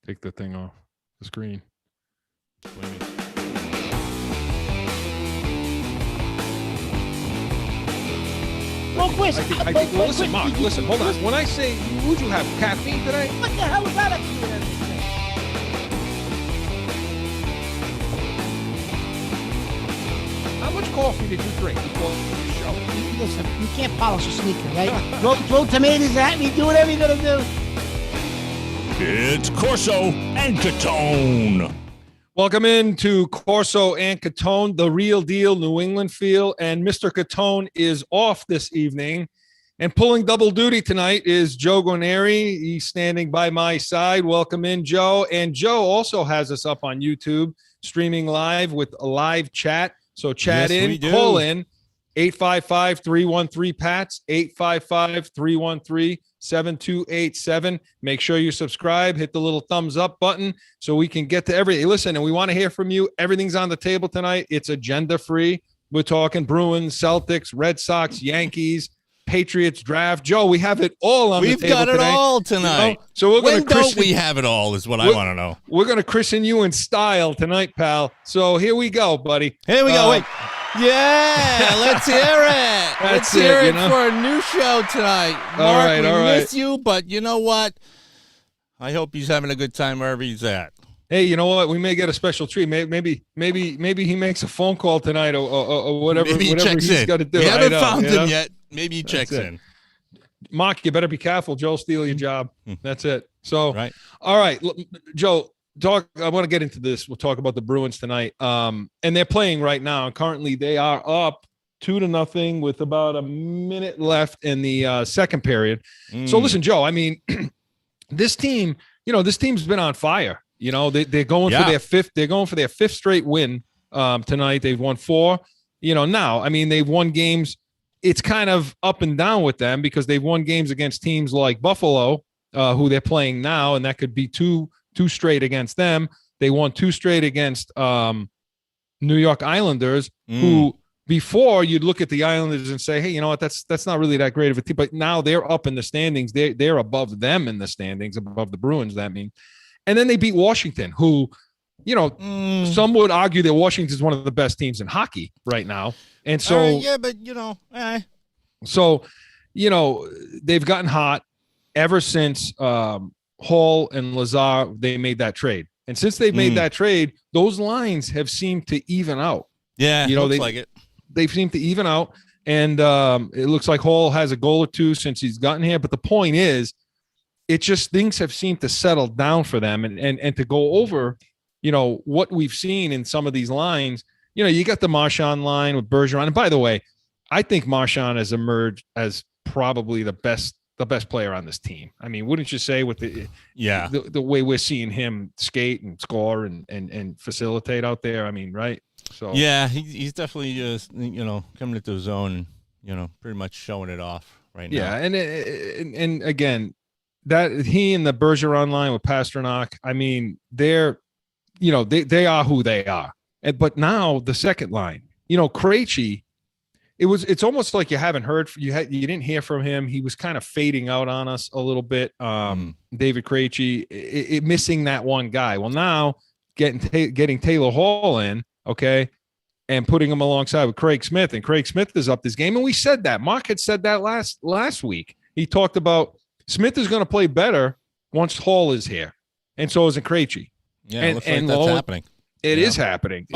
Take the thing off the screen. What do you mean? Well, listen, Mark, listen, hold on. When I say, would you have caffeine today? What the hell is that actually with everything? How much coffee did you drink before the show? Listen, you can't polish a sneaker, right? throw tomatoes at me, do whatever you're going to do. It's Corso and Catone. Welcome into Corso and Catone, the real deal New England feel. And Mr. Catone is off this evening. And pulling double duty tonight is Joe Guarneri. He's standing by my side. Welcome in, Joe. And Joe also has us up on YouTube, streaming live with a live chat. So chat in, call in, 855-313-PATS, 855-313-7287. Make sure you subscribe, hit the little thumbs up button so we can get to everything. Listen, and we want to hear from you. Everything's on the table tonight. It's agenda free. We're talking Bruins, Celtics, Red Sox, Yankees, Patriots draft. Joe, we have it all on the table. We've got it today. all tonight. You know? So we're when going to don't we have it all is what I want to know. We're going to christen you in style tonight, pal. So here we go, buddy. Here we go. Wait. Yeah, let's hear it. Let's hear it for a new show tonight. Mark, we miss you, but you know what? I hope he's having a good time wherever he's at. Hey, you know what? We may get a special treat. Maybe he makes a phone call tonight or whatever. Maybe he checks he's in. got to do. We haven't found him yet. Maybe he checks in. Mark, you better be careful. Joe'll steal your job. That's it. So, right. All right, Joe. I want to get into this. We'll talk about the Bruins tonight. And they're playing right now. And currently, they are up 2-0 with about a minute left in the second period. So, listen, Joe. I mean, this team. This team's been on fire. They're going for their fifth. They're going for their fifth straight win tonight. They've won 4. Now, I mean, they've won games. It's kind of up and down with them because they've won games against teams like Buffalo, who they're playing now, and that could be two straight against them. They won 2 straight against New York Islanders, who before you'd look at the Islanders and say, hey, you know what, that's not really that great of a team. But now they're up in the standings. They're above them in the standings, above the Bruins, that means. And then they beat Washington, who, some would argue that Washington is one of the best teams in hockey right now. And so, So, they've gotten hot ever since Hall and Lazar, they made that trade. And since they've made that trade, those lines have seemed to even out. Yeah, looks like it. They've seemed to even out. And it looks like Hall has a goal or 2 since he's gotten here. But the point is, it just things have seemed to settle down for them. And to go over, what we've seen in some of these lines, you got the Marchand line with Bergeron. And by the way, I think Marchand has emerged as probably the best player on this team. I mean, wouldn't you say with the way we're seeing him skate and score and facilitate out there? I mean, right? So yeah, he's definitely just coming into his own, pretty much showing it off right now. Yeah, and again, that he and the Bergeron line with Pasternak, I mean, they're they are who they are. But now the second line, Krejci. It's almost like you haven't heard. You didn't hear from him. He was kind of fading out on us a little bit. David Krejci, missing that one guy. Well, now getting Taylor Hall in, okay, and putting him alongside with Craig Smith, and Craig Smith is up this game. And we said that. Mark had said that last week. He talked about Smith is going to play better once Hall is here, and so is Krejci. Yeah, it looks like that's happening. It is happening.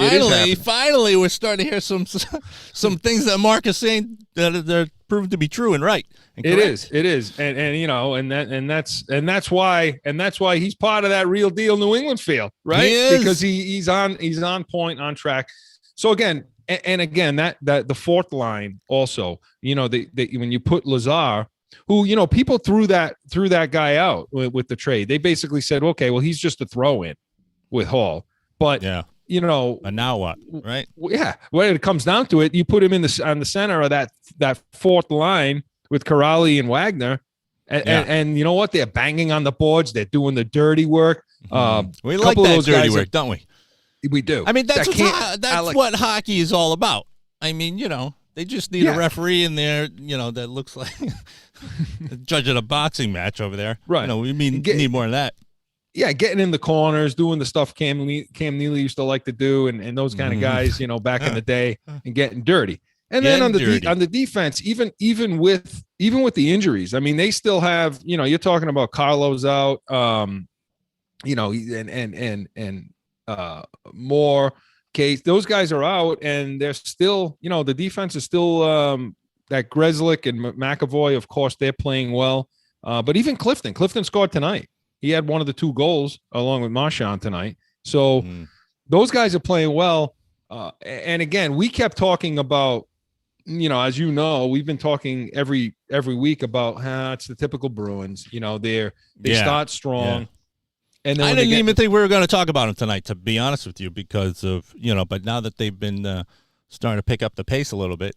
Finally, we're starting to hear some things that Mark is saying that proved to be true and right. And it is, and that's why he's part of that real deal New England field, right? Because he's on point, on track. So again, that the fourth line also, when you put Lazar, who people threw that guy out with the trade, they basically said, okay, well, he's just a throw in with Hall. But and now what, right? Yeah, when it comes down to it, you put him on the center of that fourth line with Corrali and Wagner, and you know what? They're banging on the boards. They're doing the dirty work. We like that dirty work, don't we? We do. I mean, that's what hockey is all about. I mean, they just need a referee in there, that looks like judging a boxing match over there. Right. We need more of that. yeah, getting in the corners, doing the stuff Cam Neely used to like to do, and those kind of guys, back in the day, and getting dirty. And then on the defense, even with the injuries, I mean, they still have, you're talking about Carlos out, and more Case. Those guys are out, and they're still, the defense is still that Grzelcyk and McAvoy, of course, they're playing well. But even Clifton scored tonight. He had one of the 2 goals along with Marchand tonight. So those guys are playing well. And again, we kept talking about, as we've been talking every week about it's the typical Bruins. They start strong. Yeah. And then I didn't even think we were going to talk about them tonight, to be honest with you, because of, but now that they've been starting to pick up the pace a little bit.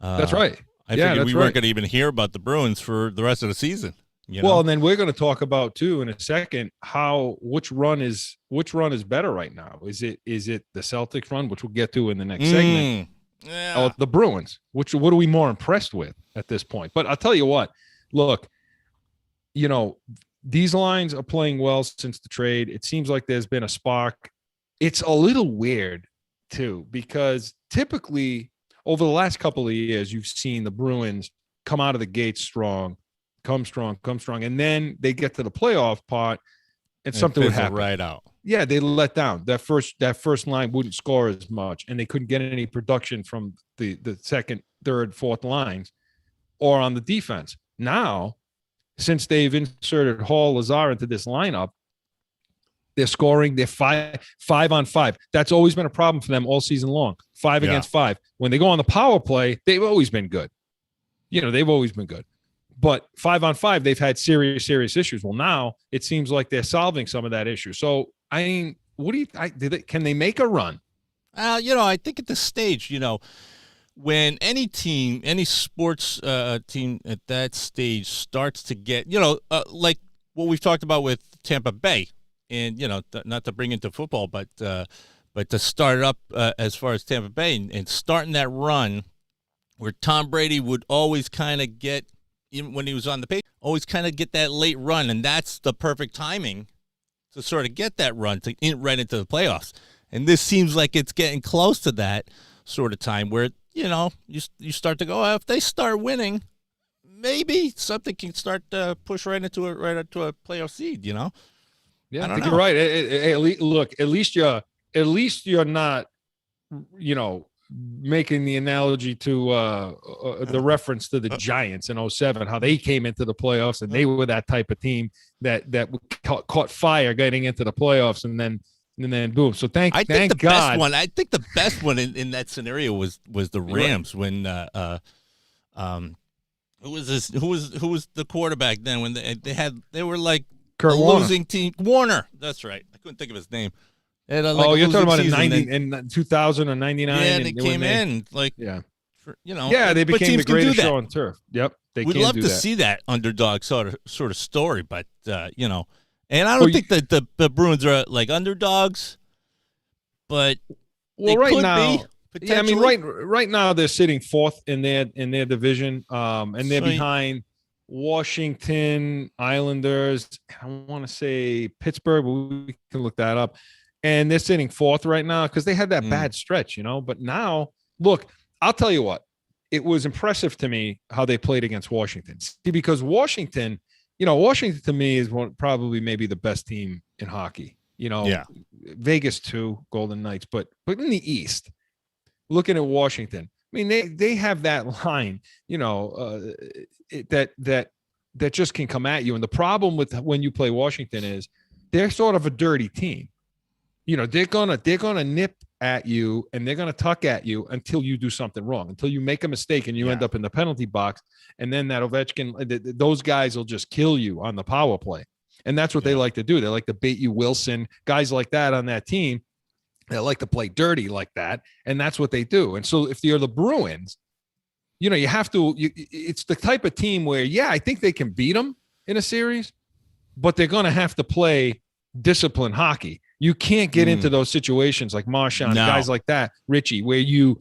That's right. I figured we weren't going to even hear about the Bruins for the rest of the season. Well, and then we're going to talk about too in a second which run is better right now. Is it the Celtics run, which we'll get to in the next segment, or the Bruins? What are we more impressed with at this point? But I'll tell you what. Look, these lines are playing well since the trade. It seems like there's been a spark. It's a little weird too, because typically over the last couple of years, you've seen the Bruins come out of the gate strong. Come strong, and then they get to the playoff part, and something would happen. Right out. Yeah, they let down. That first line wouldn't score as much, and they couldn't get any production from the second, third, fourth lines, or on the defense. Now, since they've inserted Hall, Lazar into this lineup, they're scoring. They're 5-on-5. That's always been a problem for them all season long. 5 against 5. When they go on the power play, they've always been good. They've always been good. But 5-on-5, they've had serious issues. Well, now it seems like they're solving some of that issue. So, I mean, can they make a run? I think at this stage, when any team, any sports team at that stage starts to get, like what we've talked about with Tampa Bay, and not to bring into football, but to start it up as far as Tampa Bay and starting that run where Tom Brady would always kind of get. Even when he was on the page, always kind of get that late run, and that's the perfect timing to sort of get that run right into the playoffs. And this seems like it's getting close to that sort of time where, you start to go, if they start winning, maybe something can start to push right into a playoff seed, Yeah, I think you're right. At least you're not, making the analogy to the reference to the Giants in 2007, how they came into the playoffs and they were that type of team that caught fire getting into the playoffs and then boom. So thank God. I think the best one in that scenario was the Rams when who was the quarterback then when they were like Kurt losing team. Warner. That's right. I couldn't think of his name. You're talking about in 2000 or 99? Yeah, they came in they became the greatest show on turf. Yep, we'd love to see that underdog sort of story, but and I don't think that the Bruins are like underdogs, but they could be. Yeah, I mean, right now they're sitting 4th in their division, and they're behind Washington, Islanders. I want to say Pittsburgh, but we can look that up. And they're sitting 4th right now because they had that bad stretch, But now, look, I'll tell you what. It was impressive to me how they played against Washington. See, because Washington to me is probably maybe the best team in hockey. Vegas too, Golden Knights, but in the East, looking at Washington, I mean they have that line, that just can come at you. And the problem with when you play Washington is they're sort of a dirty team. They're gonna nip at you and they're gonna tuck at you until you do something wrong, until you make a mistake and you end up in the penalty box, and then that Ovechkin, those guys will just kill you on the power play, and that's what they like to do. They like to bait you, Wilson, guys like that on that team. They like to play dirty like that, and that's what they do. And so if you're the Bruins, you have to. It's the type of team where I think they can beat them in a series, but they're gonna have to play disciplined hockey. You can't get into those situations like Marchand, guys like that, Richie, where you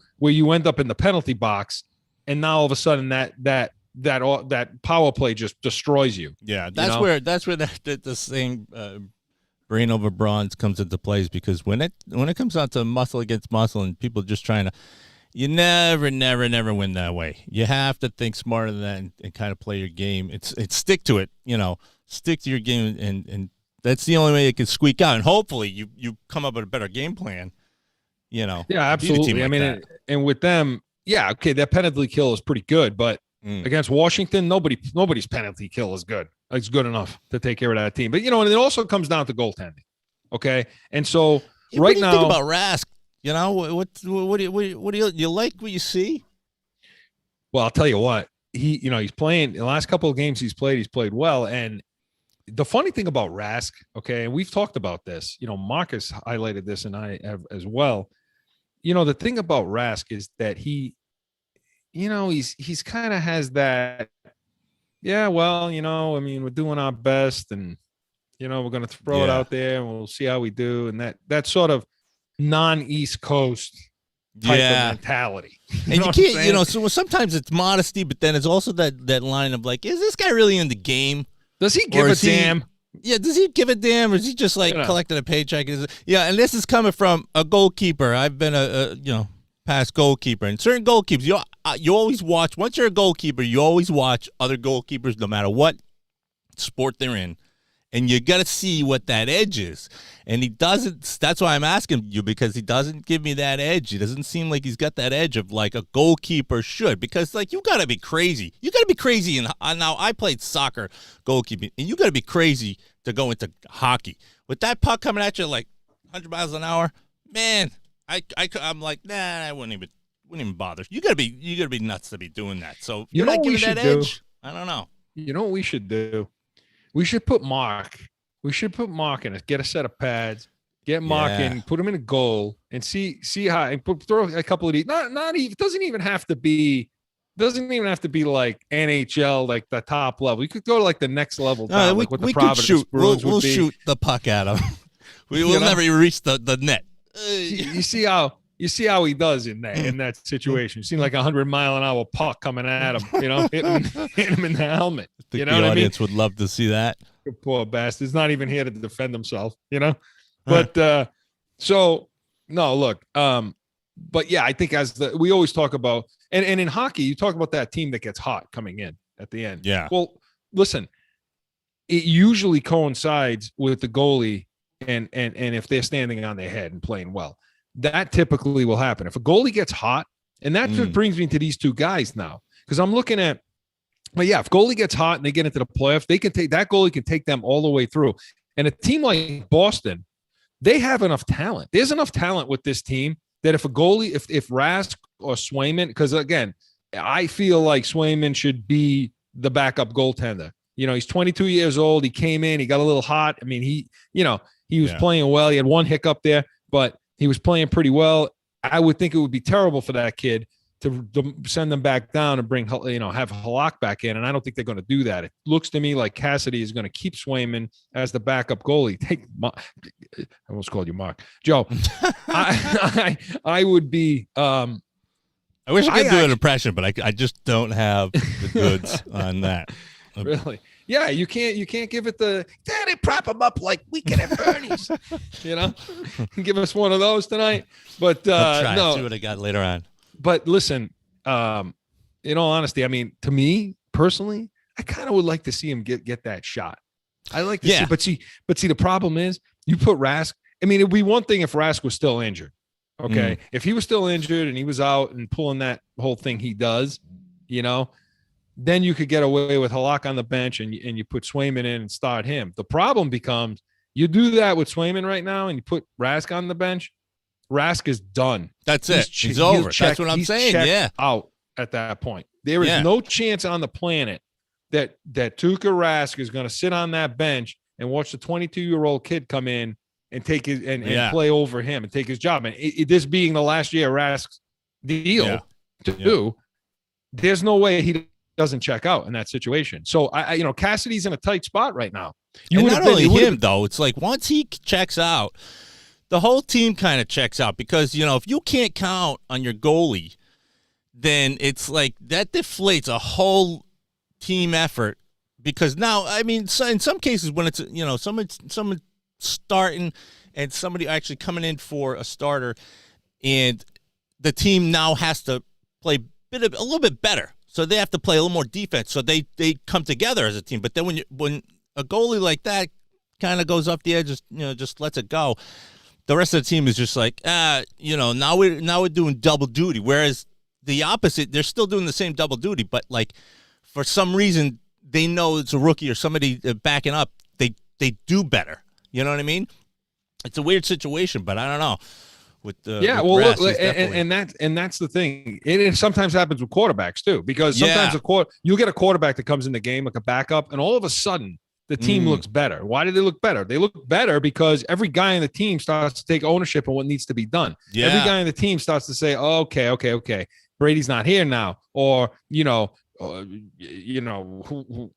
end up in the penalty box, and now all of a sudden that power play just destroys you. Yeah, that's where the same brain over bronze comes into place, because when it comes out to muscle against muscle and people just trying to, you never win that way. You have to think smarter than that and kind of play your game. It's stick to it, stick to your game, and that's the only way it can squeak out. And hopefully you come up with a better game plan. Yeah, absolutely. Like and with them, yeah, okay, their penalty kill is pretty good, but against Washington, nobody's penalty kill is good. It's good enough to take care of that team. But and it also comes down to goaltending. Okay, and so now, what do you think about Rask? What do you like what you see? Well, I'll tell you what, he's playing the last couple of games he's played well. And the funny thing about Rask, okay, and we've talked about this, Marcus highlighted this and I have as well. The thing about Rask is that he's kind of has that, we're doing our best and, we're going to throw it out there and we'll see how we do. And that sort of non-East Coast type of mentality. And you can't, so sometimes it's modesty, but then it's also that line of like, is this guy really in the game? Does he give a damn? Does he give a damn, or is he just like collecting a paycheck? And this is coming from a goalkeeper. I've been a past goalkeeper, and certain goalkeepers, you always watch. Once you're a goalkeeper, you always watch other goalkeepers, no matter what sport they're in. And you got to see what that edge is. And he doesn't. That's why I'm asking you, because he doesn't give me that edge. He doesn't seem like he's got that edge of like a goalkeeper should. Because like you got to be crazy. You got to be crazy. And now I played soccer goalkeeping, and you got to be crazy to go into hockey with that puck coming at you like 100 miles an hour. Man, I'm like, nah, I wouldn't even bother. You gotta be nuts to be doing that. So you're not giving that edge. I don't know. You know what we should do? We should put Mark. We should put Mark in it. Get a set of pads. Get Mark in. Put him in a goal and see how. And throw a couple of these. Not even. It doesn't even have to be. Doesn't even have to be like NHL, like the top level. We could go to like the next level down, like what the Providence shoot. Bruins we'll would be. Shoot the puck at him. We will never reach the net. You see how he does in that situation. You see like 100-mile-an-hour puck coming at him, hitting him in the helmet. The audience would love to see that. Poor bastard. He's not even here to defend himself, But so no, look. But yeah, I think we always talk about, and in hockey, you talk about that team that gets hot coming in at the end. Yeah. Well, listen, it usually coincides with the goalie and if they're standing on their head and playing well. That typically will happen. If a goalie gets hot, and that just brings me to these two guys now, because I'm looking at, if goalie gets hot and they get into the playoffs, that goalie can take them all the way through. And a team like Boston, they have enough talent. There's enough talent with this team that if a goalie, if Rask or Swayman, because again, I feel like Swayman should be the backup goaltender. He's 22 years old. He came in, he got a little hot. I mean, he was playing well. He had one hiccup there, but he was playing pretty well. I would think it would be terrible for that kid to send them back down and bring, have Halak back in. And I don't think they're going to do that. It looks to me like Cassidy is going to keep Swayman as the backup goalie. I almost called you Mark. Joe, I would be. I wish I could do an impression, but I just don't have the goods on that. Really? Yeah, you can't give it the Daddy, prop him up like Weekend at Bernie's. Give us one of those tonight. But I'll try. No, see what I got later on. But listen, in all honesty, I mean, to me personally, I kind of would like to see him get that shot. I like to see, but see, the problem is you put Rask. I mean, it'd be one thing if Rask was still injured. Okay, if he was still injured and he was out and pulling that whole thing he does, then you could get away with Halak on the bench and you put Swayman in and start him. The problem becomes you do that with Swayman right now and you put Rask on the bench. Rask is done. That's it. He's over. That's what I'm saying. Yeah. Out at that point. There is no chance on the planet that Tuukka Rask is going to sit on that bench and watch the 22-year-old kid come in and take his and play over him and take his job. And this being the last year of Rask's deal do, there's no way he doesn't check out in that situation. So Cassidy's in a tight spot right now. Not only him though, it's like once he checks out, the whole team kind of checks out because if you can't count on your goalie, then it's like that deflates a whole team effort. Because now, I mean, so in some cases when it's someone starting and somebody actually coming in for a starter, and the team now has to play a little bit better. So they have to play a little more defense. So they come together as a team. But then when a goalie like that kind of goes off the edge, just lets it go, the rest of the team is just like, now we're doing double duty. Whereas the opposite, they're still doing the same double duty, but like for some reason they know it's a rookie or somebody backing up. They do better. You know what I mean? It's a weird situation, but I don't know. With that's the thing. It sometimes happens with quarterbacks too, because sometimes you get a quarterback that comes in the game like a backup, and all of a sudden the team looks better. Why do they look better? They look better because every guy in the team starts to take ownership of what needs to be done. Yeah. Every guy in the team starts to say, oh, okay. Brady's not here now, or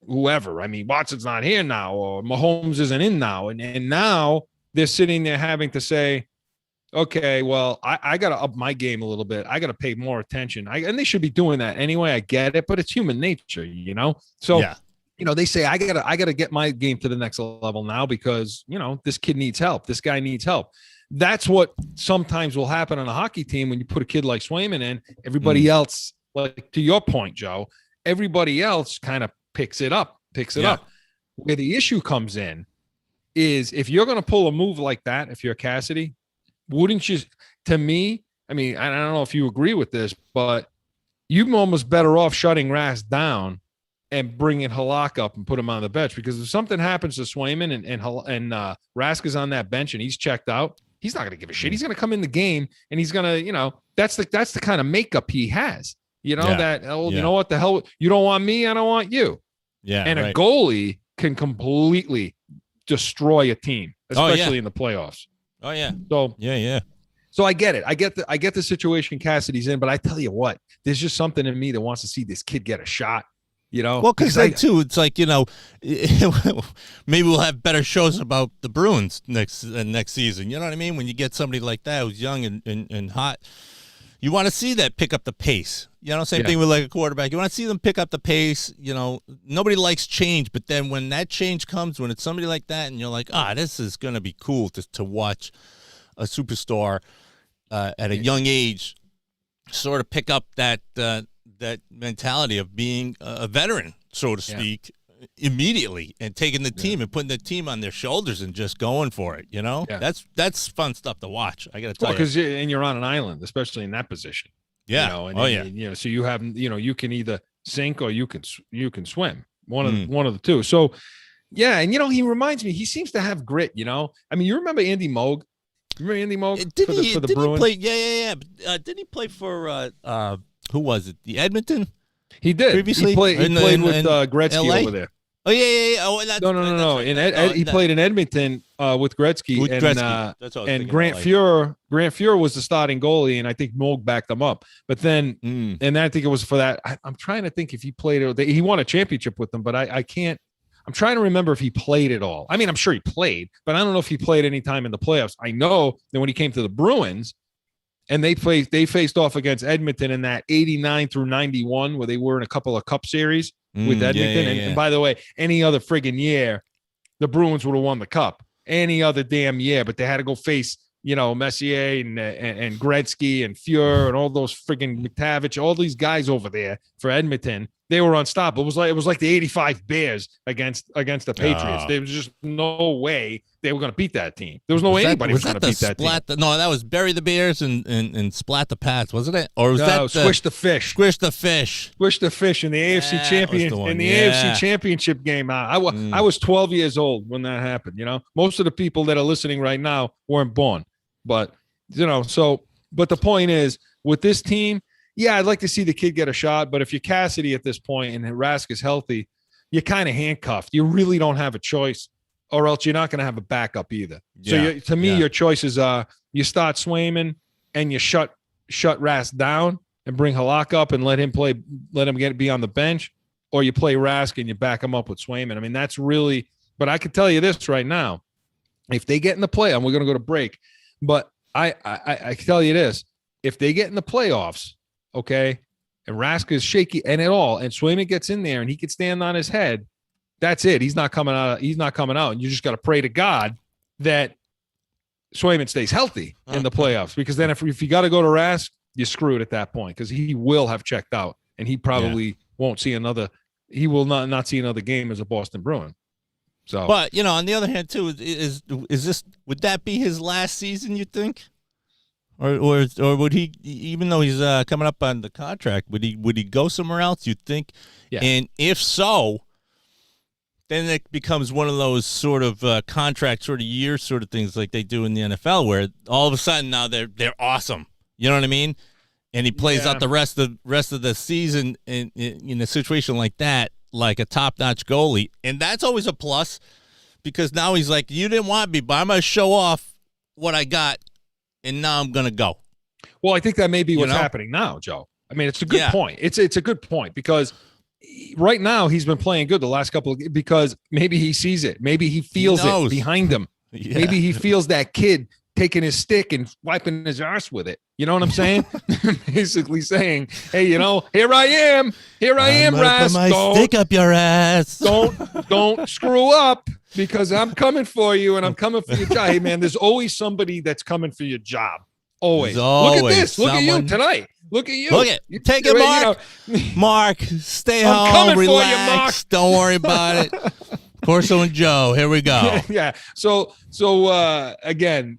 whoever. I mean, Watson's not here now, or Mahomes isn't in now, and now they're sitting there having to say, okay, well, I got to up my game a little bit. I got to pay more attention. And they should be doing that anyway. I get it, but it's human nature, So, they say I gotta get my game to the next level now because this kid needs help. This guy needs help. That's what sometimes will happen on a hockey team when you put a kid like Swayman in. Everybody else, like to your point, Joe, everybody else kind of picks it up. Where the issue comes in is if you're going to pull a move like that, if you're Cassidy, wouldn't you, to me, I mean, I don't know if you agree with this, but you're almost better off shutting Rask down and bringing Halak up and put him on the bench, because if something happens to Swayman and Rask is on that bench and he's checked out, he's not going to give a shit. He's going to come in the game and he's going to, that's the kind of makeup he has, you know what the hell, you don't want me, I don't want you. Yeah. And a goalie can completely destroy a team, especially in the playoffs. Oh yeah. So So I get it. I get the situation Cassidy's in, but I tell you what, there's just something in me that wants to see this kid get a shot. Well, because it's like maybe we'll have better shows about the Bruins next season. You know what I mean? When you get somebody like that who's young and hot, you want to see that pick up the pace. Same thing with like a quarterback. You want to see them pick up the pace. Nobody likes change, but then when that change comes, when it's somebody like that, and you're like, this is going to be cool to watch a superstar at a young age sort of pick up that mentality of being a veteran, so to speak, immediately, and taking the team and putting the team on their shoulders and just going for it. That's fun stuff to watch. I got to tell you, because you're on an island, especially in that position. Yeah. So you have, you can either sink or you can swim. One of the two. So yeah, and he reminds me. He seems to have grit. I mean, you remember Andy Moog? Remember Andy Moog for the Bruins? He play? Yeah. Didn't he play for? Who was it? The Edmonton? He did. Previously? He played with Gretzky LA? over there. Oh, yeah. Oh, no. Right. He played in Edmonton with Gretzky. And Grant Fuhrer. Grant Fuhrer was the starting goalie, and I think Moog backed them up. But then, and I think it was for that. I'm trying to think if he played it. He won a championship with them, but I can't. I'm trying to remember if he played it all. I mean, I'm sure he played, but I don't know if he played any time in the playoffs. I know that when he came to the Bruins, and they faced off against Edmonton in that 89 through 91, where they were in a couple of cup series with Edmonton. And by the way, any other friggin' year, the Bruins would have won the cup. Any other damn year, but they had to go face, Messier and Gretzky and Fuhrer and all those friggin' McTavish, all these guys over there for Edmonton. They were unstoppable. It was like the 85 Bears against the Patriots. There was just no way they were going to beat that team. There was no way anybody was going to beat that team. No, that was bury the Bears and splat the Pats, wasn't it? Or was that squish the fish? Squish the fish. Squish the fish in the AFC AFC Championship game. I was 12 years old when that happened. Most of the people that are listening right now weren't born, but but the point is with this team. Yeah, I'd like to see the kid get a shot, but if you're Cassidy at this point and Rask is healthy, you're kind of handcuffed. You really don't have a choice, or else you're not going to have a backup either. So to me, your choices are you start Swayman and you shut Rask down and bring Halak up and let him be on the bench, or you play Rask and you back him up with Swayman. I mean, that's really. But I can tell you this right now: if they get in the play, and we're going to go to break, but I can tell you this: if they get in the playoffs. Okay, and Rask is shaky and Swayman gets in there and he can stand on his head. That's it. He's not coming out. And you just got to pray to God that Swayman stays healthy in the playoffs, because then if you got to go to Rask, you're screwed at that point, because he will have checked out and he probably won't see another. He will not see another game as a Boston Bruin. So, but on the other hand, too, is this, would that be his last season, you think, or would he, even though he's coming up on the contract, would he go somewhere else? You think? Yeah. And if so, then it becomes one of those sort of contract sort of year sort of things like they do in the NFL, where all of a sudden now they're awesome. You know what I mean? And he plays out the rest of the season in a situation like that, like a top-notch goalie. And that's always a plus, because now he's like, you didn't want me, but I'm going to show off what I got, and now I'm going to go. Well, I think that may be what's happening now, Joe. I mean, it's a good point. It's a good point, because right now he's been playing good the last couple of, because maybe he sees it. Maybe he feels it behind him. Yeah. Maybe he feels that kid taking his stick and wiping his arse with it. You know what I'm saying? Basically saying, hey, here I am, Rask. My stick up your ass. Don't screw up, because I'm coming for you, and I'm coming for your job. Hey, man, there's always somebody that's coming for your job. Always. Look at this. Look at you tonight. Look at you. Look at you. Take it, Mark. Mark, stay home. Relax. You, Mark. Don't worry about it. Corso and Joe, here we go. Yeah. So again,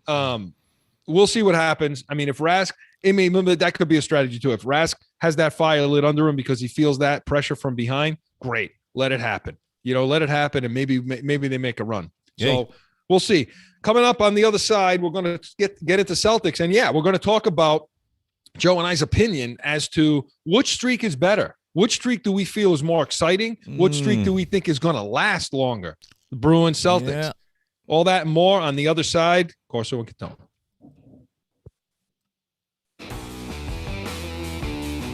we'll see what happens. I mean, if Rask, remember, that could be a strategy too. If Rask has that fire lit under him because he feels that pressure from behind, great. Let it happen. Let it happen, and maybe they make a run. So we'll see. Coming up on the other side, we're going to get into Celtics, and we're going to talk about Joe and I's opinion as to which streak is better. Which streak do we feel is more exciting? Which streak do we think is going to last longer? The Bruins, Celtics. Yeah. All that and more on the other side. Corso and Catone.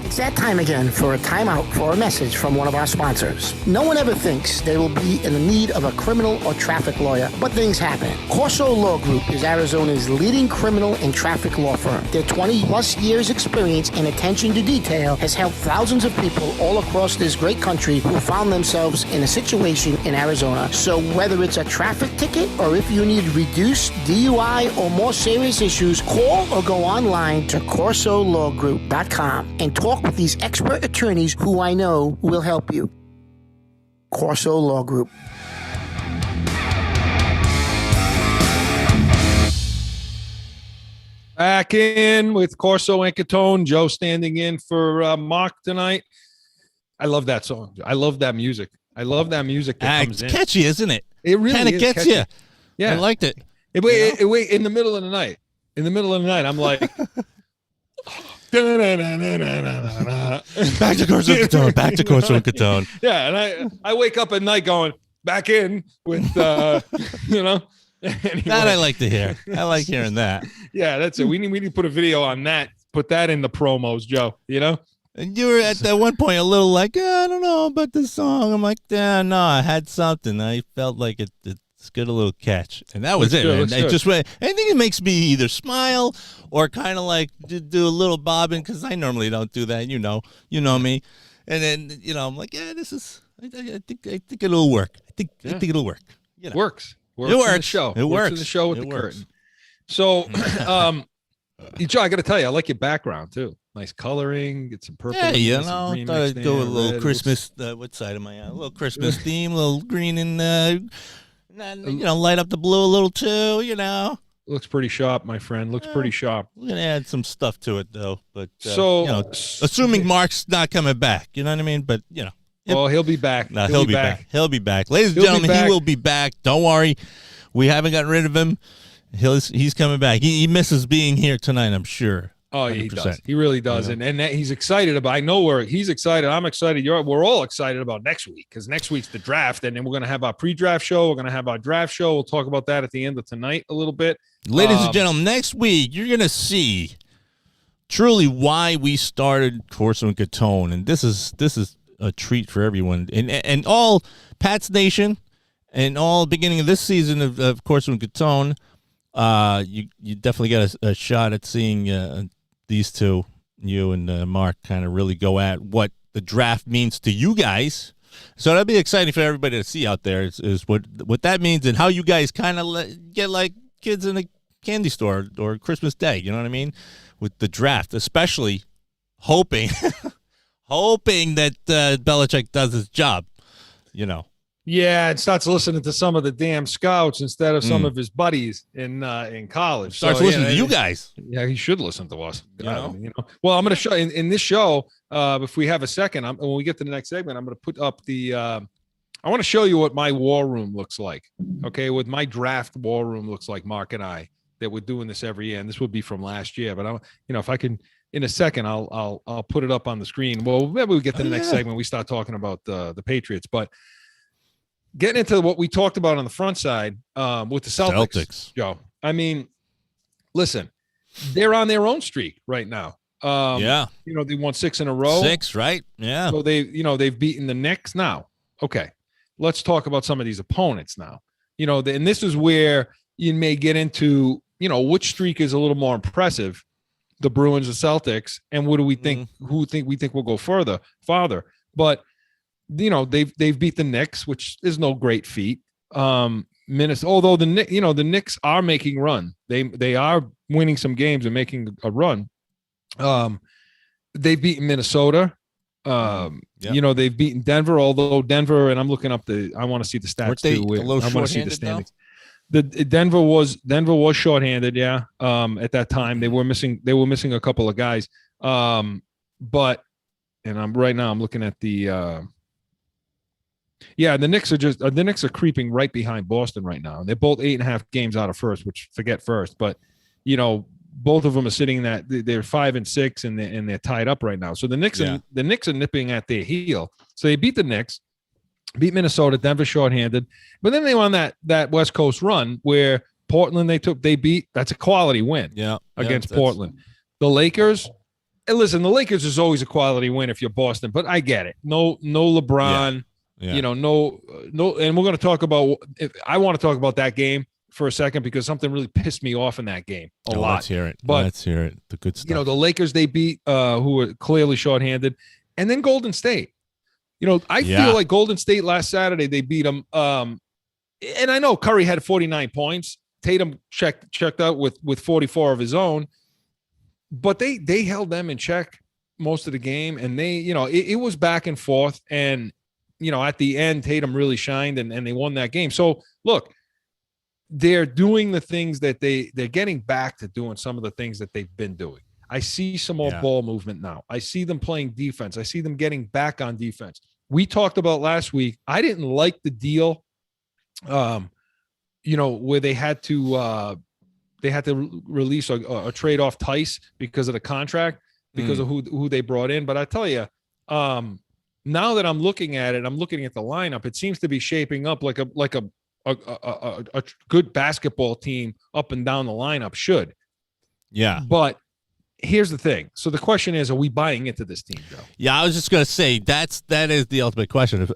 It's that time again for a timeout for a message from one of our sponsors. No one ever thinks they will be in the need of a criminal or traffic lawyer, but things happen. Corso Law Group is Arizona's leading criminal and traffic law firm. Their 20-plus years experience and attention to detail has helped thousands of people all across this great country who found themselves in a situation in Arizona. So whether it's a traffic ticket or if you need reduced DUI or more serious issues, call or go online to CorsoLawGroup.com and talk with these expert attorneys who I know will help you. Corso Law Group. Back in with Corso and Catone. Joe standing in for Mark tonight. I love that song. I love that music. I love that music that comes in. It's catchy, isn't it? It really kind of gets catchy. you. Yeah, I liked it. Wait, in the middle of the night. I'm like, back to Corso Catone. Back to Corso Catone. Yeah, and I wake up at night going back in with Anyway. That I like to hear. I like hearing that. Yeah, that's it. We need to put a video on that. Put that in the promos, Joe. And you were at that one point a little like, I don't know about this song. I'm like, no, I had something. I felt like it's got a little catch, and that was it. And I just went. I think it makes me either smile or kind of like do a little bobbing, because I normally don't do that. You know me. And then I'm like, this is. I think it'll work. I think it'll work. Works. It works. In the show. It works in the show with it the works. curtain. So, Joe, I got to tell you, I like your background too. Nice coloring. Get some purple. Yeah, thought I'd go with a little Christmas. What side am I on? A little Christmas theme, a little green and light up the blue a little too. Looks pretty sharp, my friend. Looks pretty sharp. We're gonna add some stuff to it though. But assuming Mark's not coming back, you know what I mean. But he'll be back. No, he'll be back. He'll be back, ladies and gentlemen. He will be back. Don't worry, we haven't gotten rid of him. He's coming back. He misses being here tonight, I'm sure. Oh, yeah, he does. He really does. And he's excited about. I know he's excited. I'm excited. We're all excited about next week, because next week's the draft, and then we're going to have our pre-draft show. We're going to have our draft show. We'll talk about that at the end of tonight a little bit. Ladies and gentlemen, next week you're going to see truly why we started Corso and Catone, and this is a treat for everyone, and all Pats Nation, and all beginning of this season of Corso and Catone. You definitely got a shot at seeing these two, you and Mark, kind of really go at what the draft means to you guys, So that'd be exciting for everybody to see out there is what that means and how you guys kind of get like kids in a candy store or Christmas Day. You know what I mean? With the draft, especially hoping that Belichick does his job. You know. Yeah, and starts listening to some of the damn scouts instead of some of his buddies in college. Starts listening to you guys. Yeah, he should listen to us. You know? Well, I'm going to show in this show. If we have a second, when we get to the next segment, I'm going to put up the. I want to show you what my war room looks like. Okay, what my draft war room looks like. Mark and I that we're doing this every year, and this would be from last year. But if I can. In a second, I'll put it up on the screen. Well, maybe we get to the next segment. We start talking about the Patriots, but getting into what we talked about on the front side with the Celtics, Joe. I mean, listen, they're on their own streak right now. They won 6 in a row. 6, right? Yeah. So they've beaten the Knicks now. Okay, let's talk about some of these opponents now. And this is where you may get into which streak is a little more impressive. The Bruins, the Celtics, and what do we think? Who we think will go farther? But they've beat the Knicks, which is no great feat. Minnesota, although the Knicks are making run. They are winning some games and making a run. They've beaten Minnesota. They've beaten Denver. Although Denver, and I'm looking up I want to see the stats too. I want to see the standings. Denver was shorthanded, yeah. At that time, they were missing a couple of guys. But I'm looking at the the Knicks are creeping right behind Boston right now. They're both 8.5 games out of first, which forget first, but both of them are sitting that they're 5 and 6 and they're tied up right now. So the Knicks are nipping at their heel. So they beat the Knicks. Beat Minnesota, Denver shorthanded, but then they won that West Coast run where Portland they beat. That's a quality win against Portland. The Lakers, and listen, the Lakers is always a quality win if you're Boston, but I get it. No LeBron, no, and we're going to talk about. I want to talk about that game for a second because something really pissed me off in that game a lot. Let's hear it. But let's hear it. The good stuff. The Lakers they beat who were clearly shorthanded, and then Golden State. I feel like Golden State last Saturday, they beat them. And I know Curry had 49 points. Tatum checked out with 44 of his own. But they held them in check most of the game. And it was back and forth. And, at the end, Tatum really shined and they won that game. So, look, they're doing the things that they're getting back to doing some of the things that they've been doing. I see some more ball movement now. I see them playing defense. I see them getting back on defense. We talked about last week. I didn't like the deal, where they had to release a trade off Tice because of the contract, because of who they brought in. But I tell you, now that I'm looking at it, I'm looking at the lineup. It seems to be shaping up like a good basketball team up and down the lineup should. Yeah, but. Here's the thing. So the question is, are we buying into this team, Joe? Yeah, I was just going to say that is the ultimate question.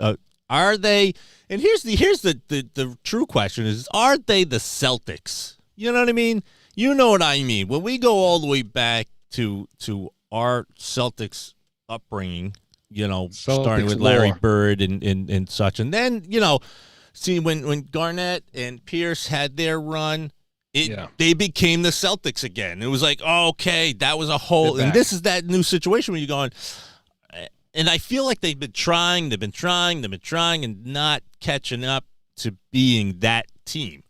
Are they? And here's the true question is, are they the Celtics? You know what I mean? You know what I mean. When we go all the way back to our Celtics upbringing, starting with Larry Bird and such, and then see when Garnett and Pierce had their run. They became the Celtics again. It was like, okay, that was a whole, and this is that new situation where you're going, and I feel like they've been trying, and not catching up to being that team.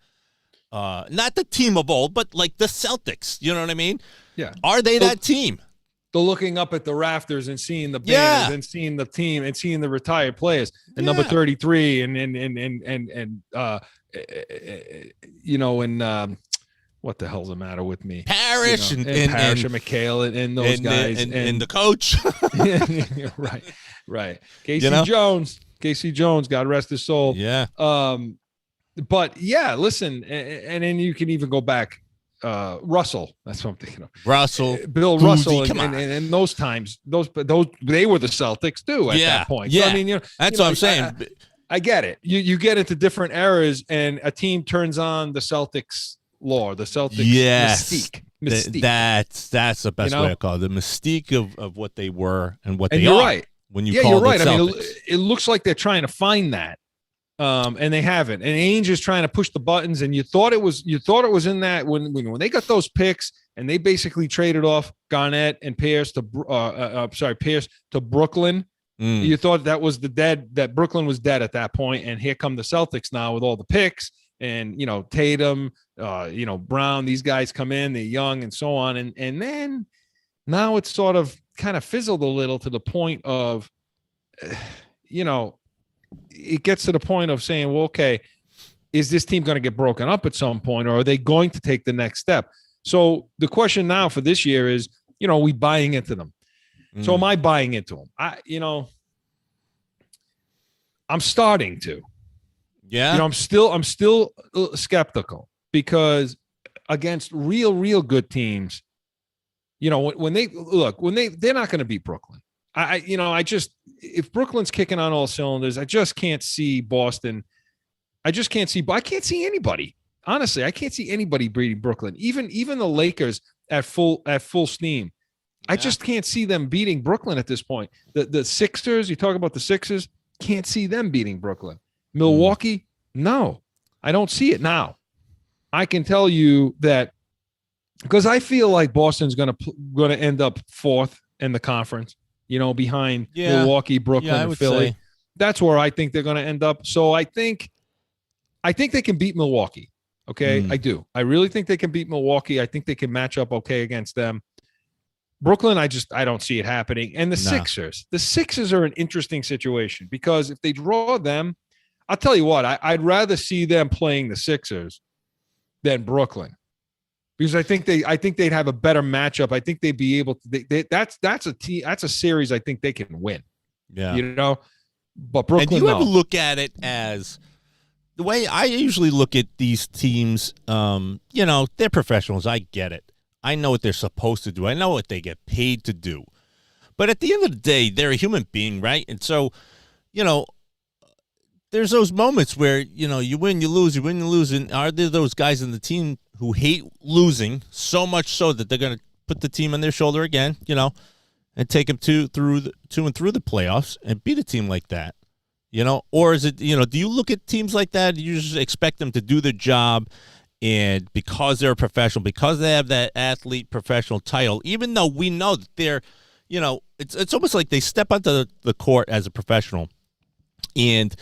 Not the team of old, but like the Celtics. You know what I mean? Yeah. Are they that team? They're looking up at the rafters and seeing the banners and seeing the team and seeing the retired players and number 33 and what the hell's the matter with me? Parrish and Parrish and McHale and those guys and the coach. right. Casey Jones, God rest his soul. Yeah. But yeah, listen, and then you can even go back. Russell, that's what I'm thinking of. Russell, Bill Russell, and those times, those they were the Celtics too at that point. Yeah, so, I mean, that's what I'm saying. I get it. You get into different eras, and a team turns on the Celtics lore, the Celtics mystique. That's the best way to call it. The mystique of what they were and what they are. You're right. when you yeah, call you're right. the I mean, Celtics. it looks like they're trying to find that, and they haven't. And Ainge is trying to push the buttons. And you thought it was in that when they got those picks and they basically traded off Garnett and Pierce to Pierce to Brooklyn. You thought that Brooklyn was dead at that point, and here come the Celtics now with all the picks and Tatum, Brown. These guys come in, they're young and so on, and then now it's sort of kind of fizzled a little to the point of, it gets to the point of saying, well, okay, is this team going to get broken up at some point, or are they going to take the next step? So the question now for this year is, are we buying into them? So am I buying into them? I'm starting to. Yeah. I'm still skeptical because against real good teams, they're not going to beat Brooklyn. If Brooklyn's kicking on all cylinders, I just can't see Boston. I can't see anybody. Honestly, I can't see anybody beating Brooklyn. Even the Lakers at full steam. I just can't see them beating Brooklyn at this point. The Sixers, you talk about the Sixers, can't see them beating Brooklyn. Milwaukee, no, I don't see it now. I can tell you that because I feel like Boston's going to end up fourth in the conference, behind Milwaukee, Brooklyn, and Philly. Say. That's where I think they're going to end up. So I think they can beat Milwaukee. Okay, I do. I really think they can beat Milwaukee. I think they can match up okay against them. Brooklyn, I don't see it happening. And the Sixers are an interesting situation because if they draw them, I'll tell you what, I'd rather see them playing the Sixers than Brooklyn because I think they'd have a better matchup. I think they'd be able to. That's a series I think they can win. Yeah, but Brooklyn. And do you ever look at it as the way I usually look at these teams? They're professionals. I get it. I know what they're supposed to do. I know what they get paid to do. But at the end of the day, they're a human being, right? And so, there's those moments where, you win, you lose, And are there those guys in the team who hate losing so much so that they're going to put the team on their shoulder again, and take them through the playoffs and beat a team like that? Or is it, do you look at teams like that? Do you just expect them to do their job? And because they're a professional, because they have that athlete professional title, even though we know that they're, it's almost like they step onto the court as a professional. And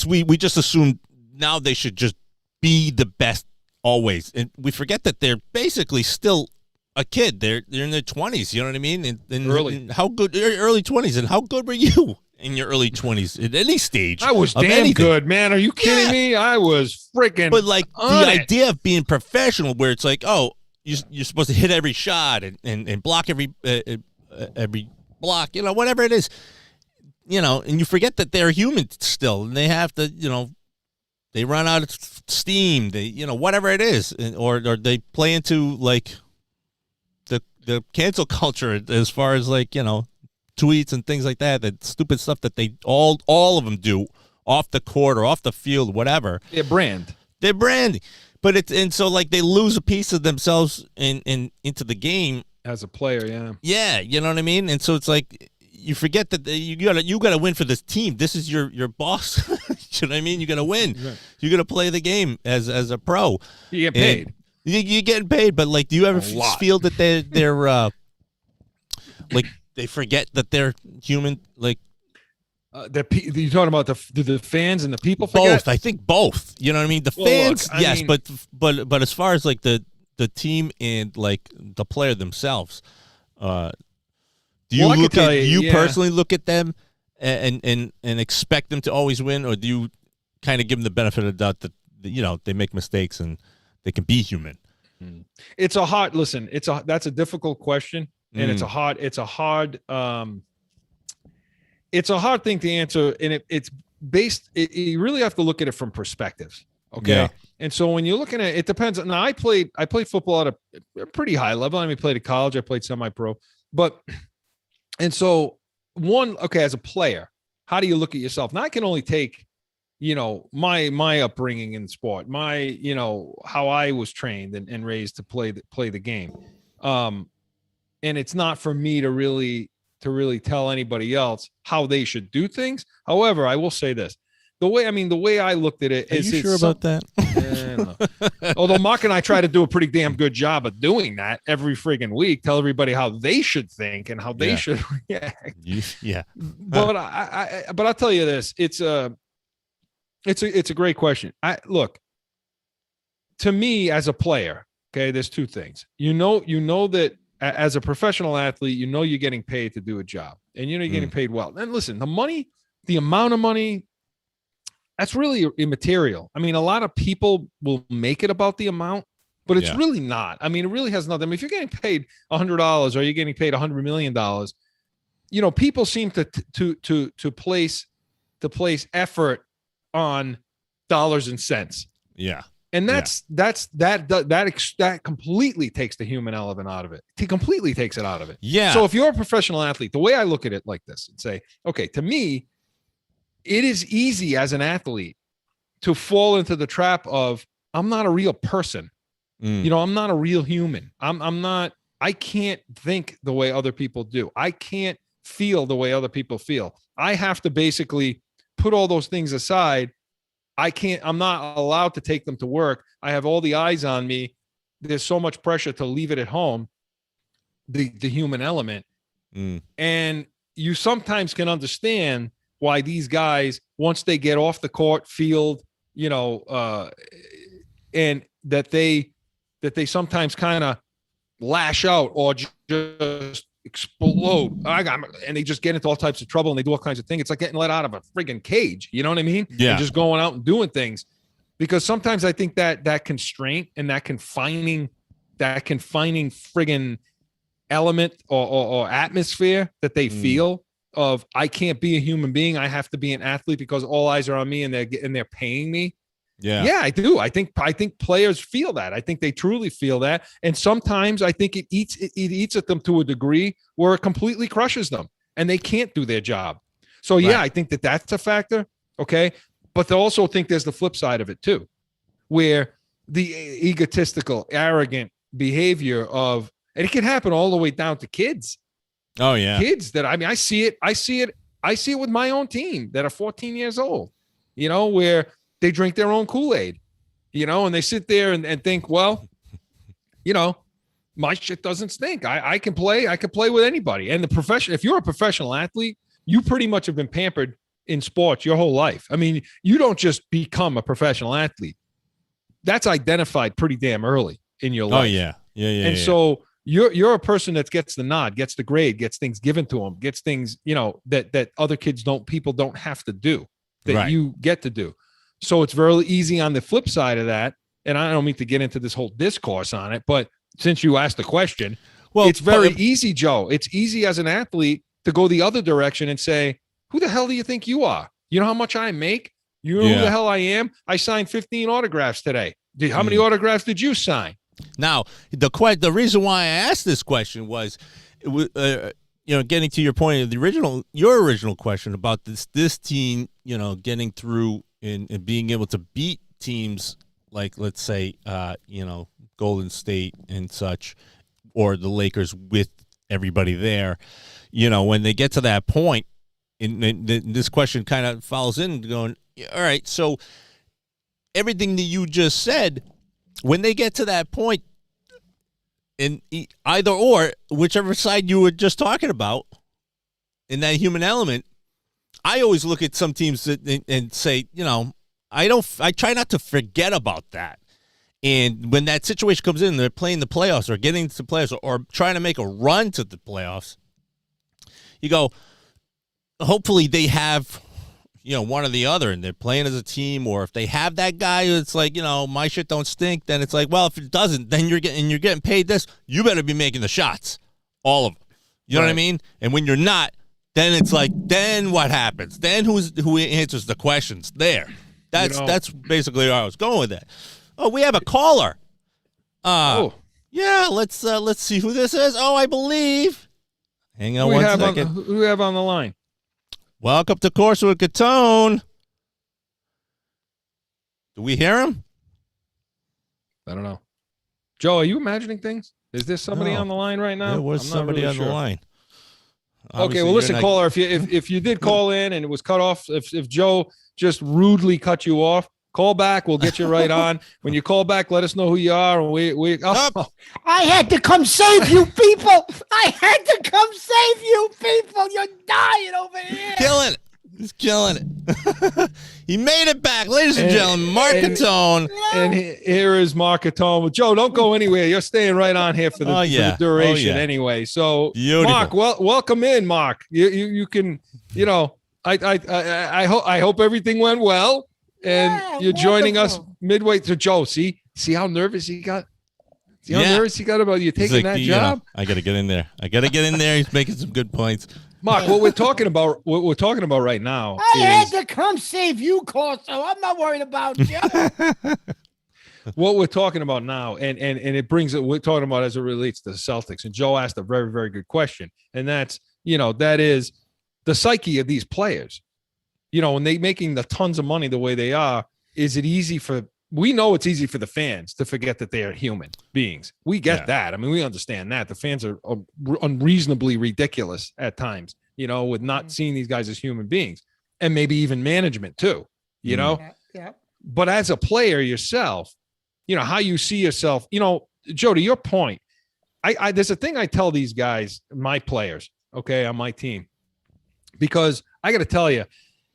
we just assume now they should just be the best always. And we forget that they're basically still a kid. They're in their 20s, you know what I mean? And how good, early 20s. And how good were you in your early 20s at any stage? I was damn good, man. Are you kidding me? I was freaking. But like the idea of being professional, where it's like, oh, you're supposed to hit every shot and block every block, whatever it is, and you forget that they're human still, and they have to, they run out of steam, they, whatever it is, or they play into like the cancel culture as far as like tweets and things like that, that stupid stuff that they all of them do off the court or off the field, whatever. They're branding, but so like they lose a piece of themselves into the game as a player. Yeah, you know what I mean. And so it's like you forget that you gotta win for this team. This is your boss. You know what I mean? You're gonna win. Right. You're gonna play the game as a pro. You get paid. You're getting paid, but like, do you ever feel that they're like they forget that they're human? Like, you're talking about the fans and the people. Forget? Both, I think both. You know what I mean? The fans, yes, but as far as like the team and like the player themselves, do you personally look at them and expect them to always win, or do you kind of give them the benefit of the doubt that they make mistakes and they can be human? That's a difficult question, and it's a hard thing to answer, and it's based. You really have to look at it from perspectives. Okay. Yeah. And so when you're looking at it, depends. Now I played football at a pretty high level. I played at college, I played semi-pro, and so as a player, how do you look at yourself? Now I can only take, my upbringing in sport, how I was trained and raised to play the game. And it's not for me to really to really tell anybody else how they should do things. However, I will say this. The way I looked at it is, you sure about that? Although Mark and I try to do a pretty damn good job of doing that every friggin' week, tell everybody how they should think and how they should react. Yeah. But I'll tell you this. It's a great question. Look, to me as a player, okay, there's two things. You know that as a professional athlete, you're getting paid to do a job, and you're getting paid well. And listen, the amount of money, that's really immaterial. I mean, a lot of people will make it about the amount, but it's really not. I mean, it really has nothing. I mean, if you're getting paid $100 or you're getting paid $100 million, people seem to place effort on dollars and cents. Yeah. And that completely takes the human element out of it. It completely takes it out of it. Yeah. So if you're a professional athlete, the way I look at it like this and say, okay, to me, it is easy as an athlete to fall into the trap of, I'm not a real person. I'm not a real human. I can't think the way other people do. I can't feel the way other people feel. I have to basically put all those things aside. I'm not allowed to take them to work. I have all the eyes on me. There's so much pressure to leave it at home, the human element. And you sometimes can understand why these guys, once they get off the court, field, and that they sometimes kind of lash out or just explode. And they just get into all types of trouble and they do all kinds of things. It's like getting let out of a friggin' cage. You know what I mean? Yeah. And just going out and doing things. Because sometimes I think that constraint and that confining friggin' element or atmosphere that they feel of, I can't be a human being. I have to be an athlete because all eyes are on me and they're paying me. Yeah, I do. I think players feel that. I think they truly feel that. And sometimes I think it eats at them to a degree where it completely crushes them and they can't do their job. So I think that's a factor. Okay. But I also think there's the flip side of it too, where the egotistical, arrogant behavior of, and it can happen all the way down to kids. Oh yeah. Kids that, I mean, I see it with my own team that are 14 years old, where they drink their own Kool-Aid, and they sit there and think, well, my shit doesn't stink. I can play with anybody. And if you're a professional athlete, you pretty much have been pampered in sports your whole life. I mean, you don't just become a professional athlete. That's identified pretty damn early in your life. Oh yeah. Yeah. And so you're a person that gets the nod, gets the grade, gets things given to them, gets things, that other people don't have to do, that you get to do. So it's very easy on the flip side of that. And I don't mean to get into this whole discourse on it, but since you asked the question, it's very easy, Joe. It's easy as an athlete to go the other direction and say, who the hell do you think you are? You know how much I make? You know who the hell I am? I signed 15 autographs today. How many autographs did you sign? Now, the reason why I asked this question was, getting to your point of your original question about this team, getting through and being able to beat teams like, let's say, Golden State and such, or the Lakers with everybody there, when they get to that point, and this question kind of follows in going, all right, so everything that you just said, when they get to that point, in either or, whichever side you were just talking about, in that human element, I always look at some teams and say, I try not to forget about that. And when that situation comes in, they're playing the playoffs or getting to the playoffs or trying to make a run to the playoffs, you go, hopefully they have, one or the other, and they're playing as a team. Or if they have that guy who's like, my shit don't stink, then it's like, well, if it doesn't, then you're getting paid this, you better be making the shots, all of them. You know what I mean? And when you're not, then it's like, then what happens? Then who answers the questions there? That's basically where I was going with that. Oh, we have a caller. Yeah, let's see who this is. Oh, I believe. Hang on one second. Who do we have on the line? Welcome to Corso Catone. Do we hear him? I don't know. Joe, are you imagining things? Is there somebody on the line right now? There was somebody on the line. Okay, well, listen, caller, if you did call in and it was cut off, if Joe just rudely cut you off, call back. We'll get you right on. When you call back, let us know who you are. And I had to come save you people. I had to come save you people. You're dying over here. Killing it. He's killing it. He made it back, ladies and gentlemen. Mark Catone. And here is Mark Catone. Well, Joe, don't go anywhere. You're staying right on here for the duration anyway. So, beautiful. Mark, welcome in, Mark. You can, I hope everything went well. And you're joining us midway through. Joe, see how nervous he got? See how nervous he got about you taking that job? I got to get in there. He's making some good points. Mark, what we're talking about right now. I had to come save you, Corso. I'm not worried about you. What we're talking about now, and it brings it. We're talking about as it relates to the Celtics. And Joe asked a very, very good question, and that is the psyche of these players. When they making the tons of money the way they are, is it easy for? We know it's easy for the fans to forget that they are human beings. We get that. I mean, we understand that. The fans are unreasonably ridiculous at times, with not seeing these guys as human beings, and maybe even management too, Yeah. But as a player yourself, how you see yourself, Joe, to your point, I there's a thing I tell these guys, my players, okay, on my team, because I got to tell you,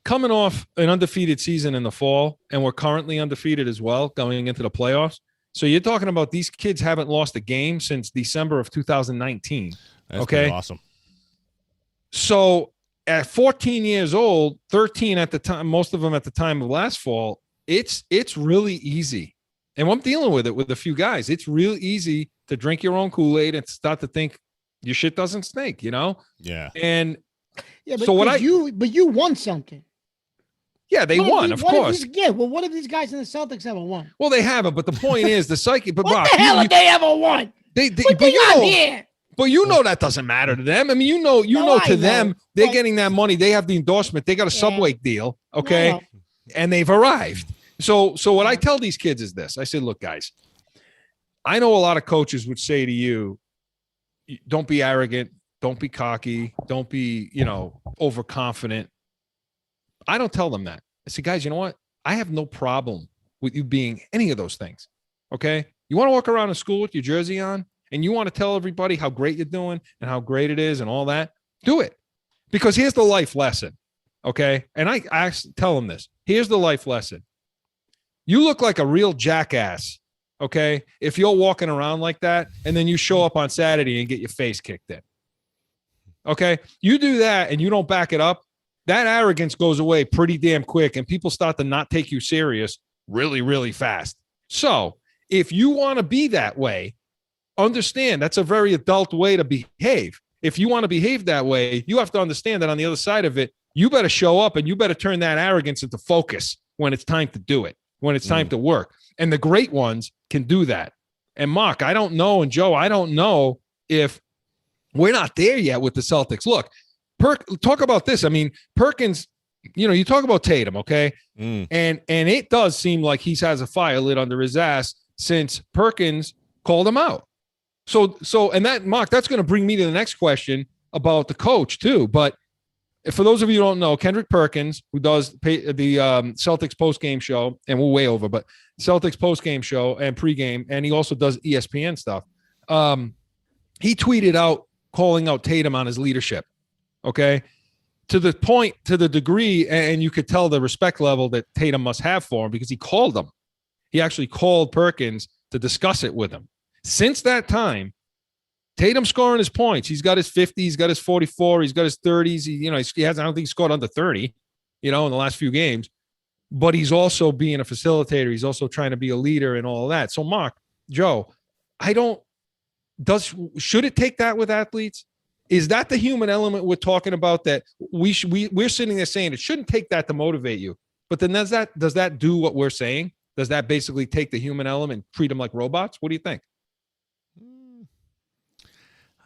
coming off an undefeated season in the fall, and we're currently undefeated as well going into the playoffs. So you're talking about these kids haven't lost a game since December of 2019. That's okay, awesome. So at 14 years old, 13 at the time, most of them at the time of last fall, it's really easy. And I'm dealing with it with a few guys. It's real easy to drink your own Kool-Aid and start to think your shit doesn't stink, Yeah. And but so you won something. Yeah, they won, of course. What if these guys in the Celtics ever won? Well, they haven't, but the point is the psyche. But what Brock, the hell have they ever won? But you know that doesn't matter to them. I mean, to them, they're getting that money. They have the endorsement. They got a Subway deal, okay, and they've arrived. So what I tell these kids is this. I said, look, guys, I know a lot of coaches would say to you, don't be arrogant, don't be cocky, don't be, overconfident. I don't tell them that. I say, guys, you know what? I have no problem with you being any of those things. Okay. You want to walk around in school with your jersey on and you want to tell everybody how great you're doing and how great it is and all that, do it. Because here's the life lesson. Okay. And I tell them this. Here's the life lesson. You look like a real jackass. Okay. If you're walking around like that and then you show up on Saturday and get your face kicked in. Okay. You do that and you don't back it up. That arrogance goes away pretty damn quick and people start to not take you serious really, really fast. So if you want to be that way, understand that's a very adult way to behave. If you want to behave that way, you have to understand that on the other side of it, you better show up and you better turn that arrogance into focus when it's time to do it, when it's time to work. And the great ones can do that. And Mark, I don't know, and Joe, I don't know if we're not there yet with the Celtics. Look, talk about this. I mean, Perkins, you talk about Tatum, okay? And it does seem like he has a fire lit under his ass since Perkins called him out. So and that, Mark, that's going to bring me to the next question about the coach too. But for those of you who don't know, Kendrick Perkins, who does the Celtics post-game show, and we're way over, but Celtics post-game show and pregame, and he also does ESPN stuff. He tweeted out calling out Tatum on his leadership. Okay. To the point, to the degree, and you could tell the respect level that Tatum must have for him because he called him. He actually called Perkins to discuss it with him. Since that time, Tatum scoring his points. He's got his 50, he's got his 44, he's got his 30s. He hasn't, I don't think he scored under 30, in the last few games, but he's also being a facilitator. He's also trying to be a leader and all of that. So Mark, Joe, should it take that with athletes? Is that the human element we're talking about that we're sitting there saying it shouldn't take that to motivate you? But then does that do what we're saying? Does that basically take the human element and treat them like robots? What do you think?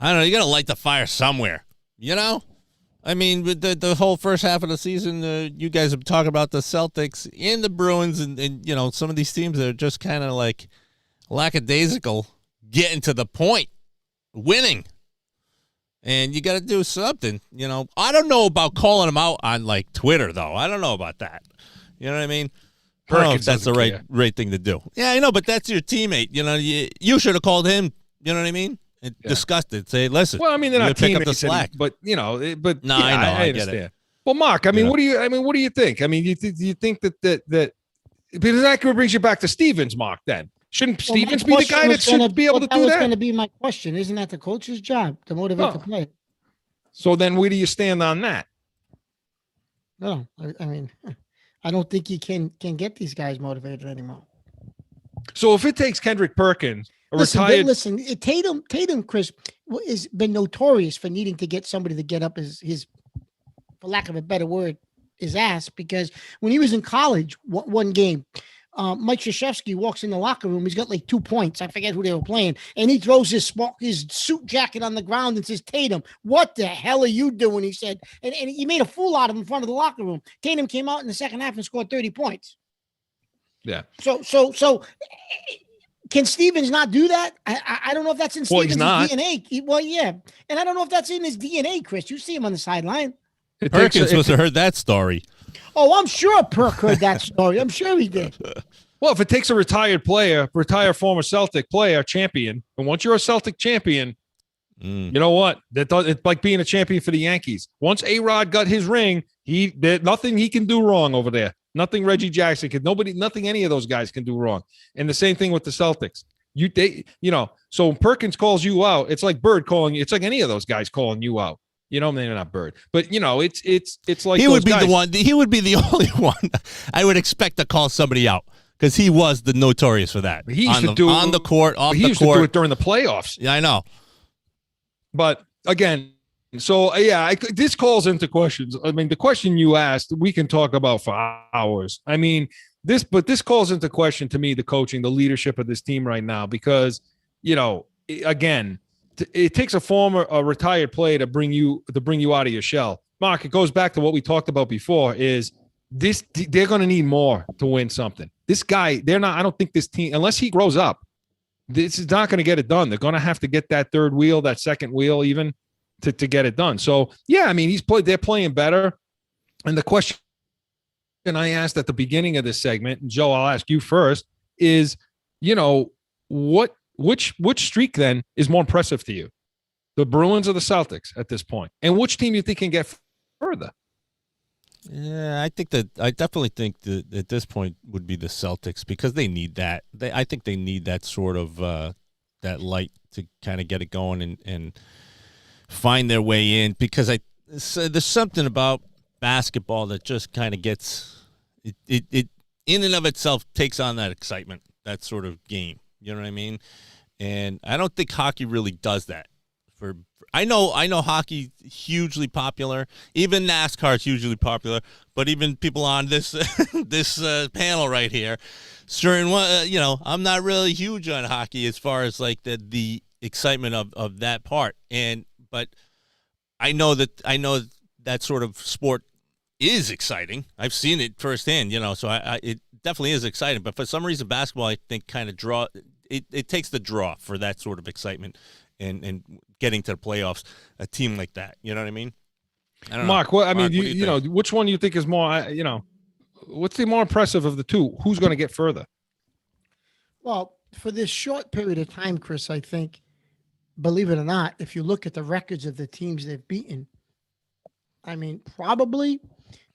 I don't know. You got to light the fire somewhere, I mean, with the whole first half of the season, you guys have talked about the Celtics and the Bruins and some of these teams that are just kind of like lackadaisical, getting to the point, winning. And you got to do something, I don't know about calling him out on like Twitter though. I don't know about that. You know what I mean? I don't know if that's the right thing to do. Yeah, I know, but that's your teammate. You should have called him. You know what I mean? And discussed it. Say, listen. Well, I mean, they're not pick up teammates, the slack. but no, I know, I understand. get it. Well, Mark, what do you think? I mean, you think that because that brings you back to Stevens, Mark? Then shouldn't Stevens be the guy that should be able to do that? That was going to be my question. Isn't that the coach's job to motivate the player? So then, where do you stand on that? No, I mean, I don't think you can get these guys motivated anymore. So if it takes Kendrick Perkins, listen, Tatum, Chris, has been notorious for needing to get somebody to get up his, for lack of a better word, his ass, because when he was in college, one game, Mike Krzyzewski walks in the locker room. He's got like 2 points. I forget who they were playing. And he throws his suit jacket on the ground and says, Tatum, what the hell are you doing? He said, and he made a fool out of him in front of the locker room. Tatum came out in the second half and scored 30 points. Yeah. So can Stevens not do that? I don't know if that's in Stevens' DNA. Well, yeah. And I don't know if that's in his DNA, Chris. You see him on the sideline. Perkins must have heard that story. Oh, I'm sure Perk heard that story. I'm sure he did. Well, if it takes a retired former Celtic player, champion, and once you're a Celtic champion, you know what? It's like being a champion for the Yankees. Once A-Rod got his ring, there's nothing he can do wrong over there. Nothing Reggie Jackson could. Nothing any of those guys can do wrong. And the same thing with the Celtics. So when Perkins calls you out, it's like Bird calling you. It's like any of those guys calling you out. Maybe not Bird, but it's like he would be the one. He would be the only one I would expect to call somebody out because he was the notorious for that. He used to do on the court, off the court. He used to do it during the playoffs. Yeah, I know. But again, so this calls into questions. I mean, the question you asked, we can talk about for hours. I mean, this calls into question to me the coaching, the leadership of this team right now, because again. It takes a retired player to bring you out of your shell. Mark, it goes back to what we talked about before is they're going to need more to win something. This guy, I don't think this team, unless he grows up, this is not going to get it done. They're going to have to get that third wheel, that second wheel even to get it done. So yeah, I mean, they're playing better. And the question I asked at the beginning of this segment, and Joe, I'll ask you first, is, Which streak then is more impressive to you, the Bruins or the Celtics at this point, and which team you think can get further? Yeah, I definitely think that at this point would be the Celtics because they need that. I think they need that sort of that light to kind of get it going and find their way in because there's something about basketball that just kind of gets it in and of itself takes on that excitement, that sort of game. You know what I mean? And I don't think hockey really does that. I know hockey hugely popular. Even NASCAR is hugely popular. But even people on this panel right here, certain I'm not really huge on hockey as far as like the excitement of that part. But I know that sort of sport is exciting. I've seen it firsthand. So it definitely is exciting. But for some reason, basketball I think kind of it takes the draw for that sort of excitement and getting to the playoffs, a team like that. You know what I mean? I don't Mark, know. I mean, which one do you think is more, what's the more impressive of the two? Who's going to get further? Well, for this short period of time, Chris, I think, believe it or not, if you look at the records of the teams they've beaten, I mean, probably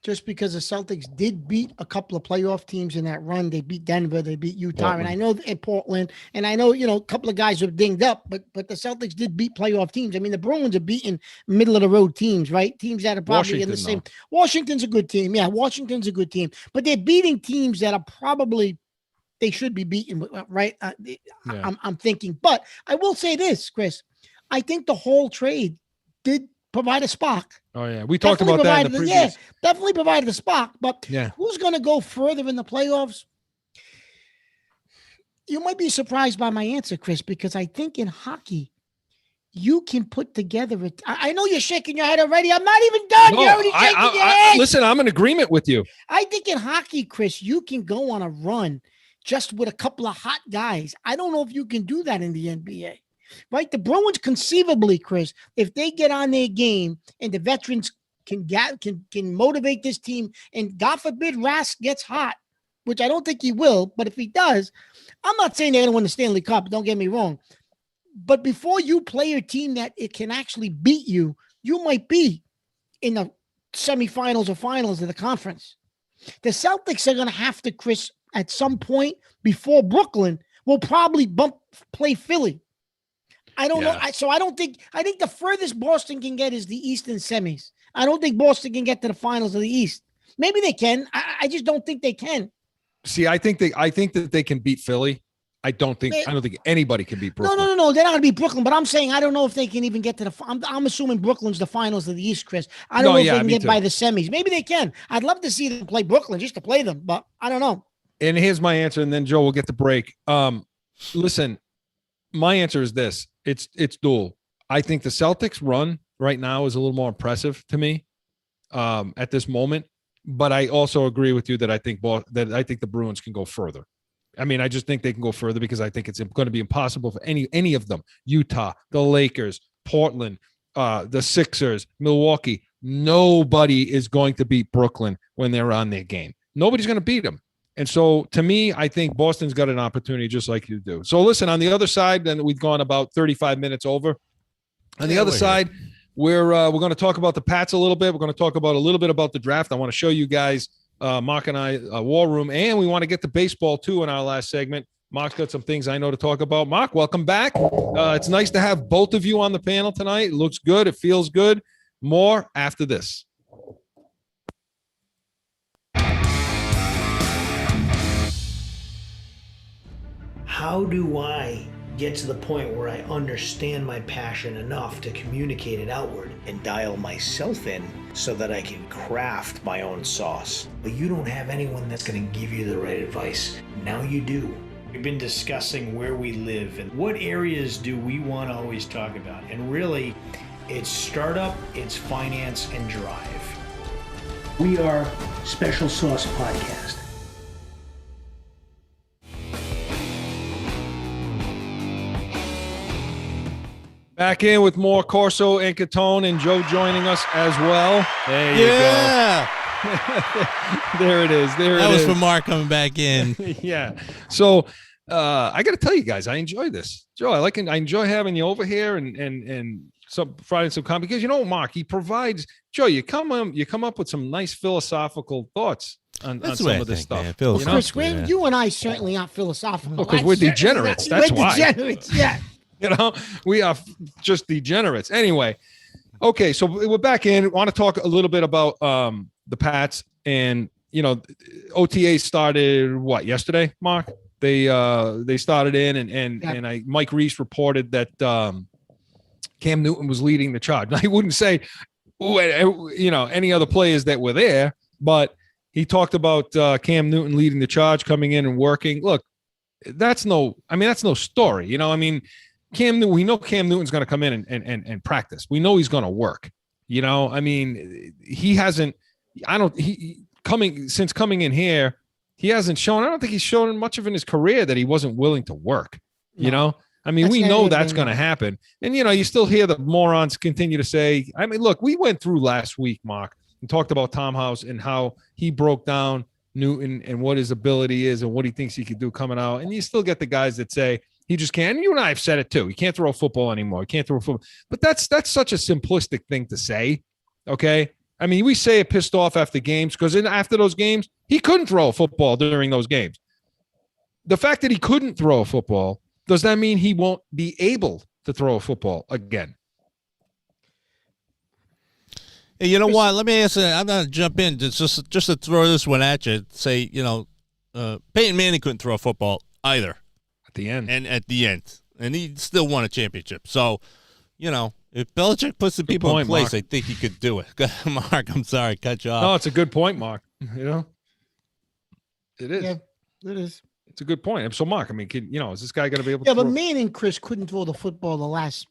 just because the Celtics did beat a couple of playoff teams in that run. They beat Denver, they beat Utah, Portland. And I know in Portland, and I know, a couple of guys are dinged up, but the Celtics did beat playoff teams. I mean, the Bruins are beating middle of the road teams, right? Teams that are probably in the same. Washington's a good team. Yeah, Washington's a good team, but they're beating teams that are probably they should be beaten, right? I'm thinking, but I will say this, Chris, I think the whole trade did provide a spark. Oh yeah, we talked about that in the previous. Yeah, definitely provided a spark. But who's going to go further in the playoffs? You might be surprised by my answer, Chris, because I think in hockey, you can put together it. I know you're shaking your head already. I'm not even done. No, you're already shaking your head. Listen, I'm in agreement with you. I think in hockey, Chris, you can go on a run just with a couple of hot guys. I don't know if you can do that in the NBA. right? The Bruins conceivably, Chris, if they get on their game and the veterans can motivate this team, and God forbid Rask gets hot, which I don't think he will, but if he does, I'm not saying they're going to win the Stanley Cup. Don't get me wrong. But before you play a team that it can actually beat you, you might be in the semifinals or finals of the conference. The Celtics are going to have to, Chris, at some point before Brooklyn, will probably play Philly. I don't know. I think the furthest Boston can get is the Eastern semis. I don't think Boston can get to the finals of the East. Maybe they can. I just don't think they can. See, I think that they can beat Philly. I don't think anybody can beat Brooklyn. No. They're not going to beat Brooklyn, but I'm saying I don't know if they can even get to I'm assuming Brooklyn's the finals of the East, Chris. I don't know if they can get by the semis. Maybe they can. I'd love to see them play Brooklyn just to play them, but I don't know. And here's my answer, and then Joe will get the break. Listen, my answer is this. It's dual. I think the Celtics run right now is a little more impressive to me at this moment, but I also agree with you that I think the Bruins can go further. I mean, I just think they can go further because I think it's going to be impossible for any of them. Utah, the Lakers, Portland, the Sixers, Milwaukee. Nobody is going to beat Brooklyn when they're on their game. Nobody's going to beat them. And so, to me, I think Boston's got an opportunity just like you do. So, listen, on the other side, then we've gone about 35 minutes over. On the other side, we're going to talk about the Pats a little bit. We're going to talk about a little bit about the draft. I want to show you guys, Mark and I, War Room, and we want to get to baseball, too, in our last segment. Mark's got some things I know to talk about. Mark, welcome back. It's nice to have both of you on the panel tonight. It looks good. It feels good. More after this. How do I get to the point where I understand my passion enough to communicate it outward and dial myself in so that I can craft my own sauce? But you don't have anyone that's going to give you the right advice. Now you do. We've been discussing where we live and what areas do we want to always talk about. And really, it's startup, it's finance, and drive. We are Special Sauce Podcast. Back in with more Corso and Catone, and Joe joining us as well. There you go. There it is. That was for Mark coming back in. Yeah. So I got to tell you guys, I enjoy this. Joe, I enjoy having you over here and providing some comment because Mark, he provides. Joe, you come up with some nice philosophical thoughts on some of this stuff. Chris, you and I certainly aren't philosophical. Because we're degenerates. That's why. Degenerates, yeah. We are just degenerates. Anyway, okay, so we're back in. Want to talk a little bit about the Pats and OTA started yesterday, Mark? They started in and Mike Reese reported that Cam Newton was leading the charge. Now, he wouldn't say any other players that were there, but he talked about Cam Newton leading the charge, coming in and working. Look, that's no story. We know Cam Newton's going to come in and practice. We know he's going to work. He hasn't. Since coming in here, he hasn't shown. I don't think he's shown much of in his career that he wasn't willing to work. No. We know that's going to happen. And you still hear the morons continue to say. Look, we went through last week, Mark, and talked about Tom House and how he broke down Newton and what his ability is and what he thinks he could do coming out. And you still get the guys that say. He just can't. You and I have said it too. He can't throw a football anymore. He can't throw a football. But that's such a simplistic thing to say. Okay. We say it pissed off after games because after those games, he couldn't throw a football during those games. The fact that he couldn't throw a football, does that mean he won't be able to throw a football again? Hey, you know what? Let me answer. I'm going to jump in just to throw this one at you. Say, Peyton Manning couldn't throw a football either. At the end. And he still won a championship. So, if Belichick puts the people in place, Mark. I think he could do it. Mark, I'm sorry, cut you off. No, it's a good point, Mark. It is. Yeah, it is. It's a good point. So, Mark, is this guy going to be able to throw? But Manning, Chris, couldn't throw the football the last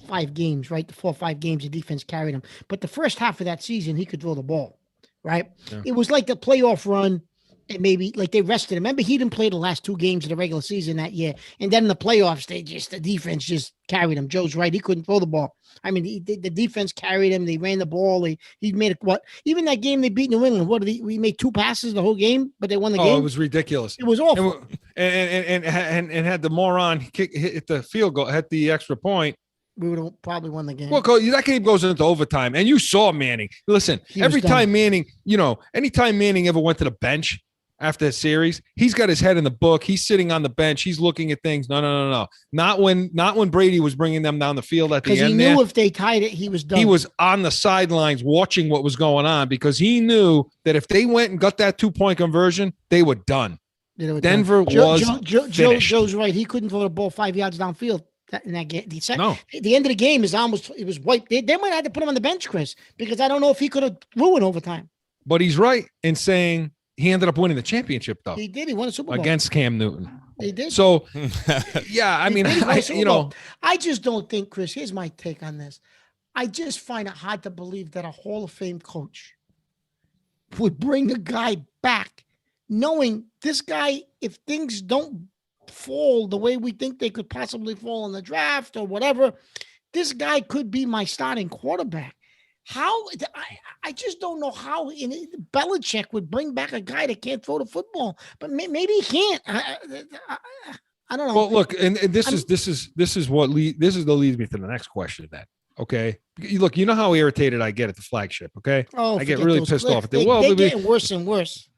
5 games, right? The 4 or 5 games the defense carried him. But the first half of that season, he could throw the ball, right? Yeah. It was like the playoff run And maybe like they rested him. Remember, he didn't play the last 2 games of the regular season that year, and then in the playoffs, the defense just carried him. Joe's right; he couldn't throw the ball. I mean, the defense carried him. They ran the ball. He made it. What? Even that game they beat New England. What did we made 2 passes the whole game, but they won the game. Oh, it was ridiculous. It was awful. And had the moron hit the field goal, hit the extra point, we would have probably won the game. Well, that game goes into overtime, and you saw Manning. Listen, anytime Manning ever went to the bench after a series, he's got his head in the book. He's sitting on the bench. He's looking at things. No. Not when Brady was bringing them down the field at the end. Because he knew if they tied it, he was done. He was on the sidelines watching what was going on because he knew that if they went and got that 2-point conversion, they were done. Denver was finished. Joe's right. He couldn't throw the ball 5 yards downfield. In that game, no. The end of the game it was wiped. They might have to put him on the bench, Chris, because I don't know if he could have ruined overtime. But he's right in saying he ended up winning the championship, though. He did. He won a Super Bowl against Cam Newton. He did. So, yeah, I mean, I just don't think, Chris. Here's my take on this. I just find it hard to believe that a Hall of Fame coach would bring a guy back, knowing this guy, if things don't fall the way we think they could possibly fall in the draft or whatever, this guy could be my starting quarterback. How I just don't know how Belichick would bring back a guy that can't throw the football, but maybe he can't. I don't know. Well, look, and this leads me to the next question. Then, okay, look, you know how irritated I get at the flagship. Okay, I get really pissed off at them. They're getting worse and worse.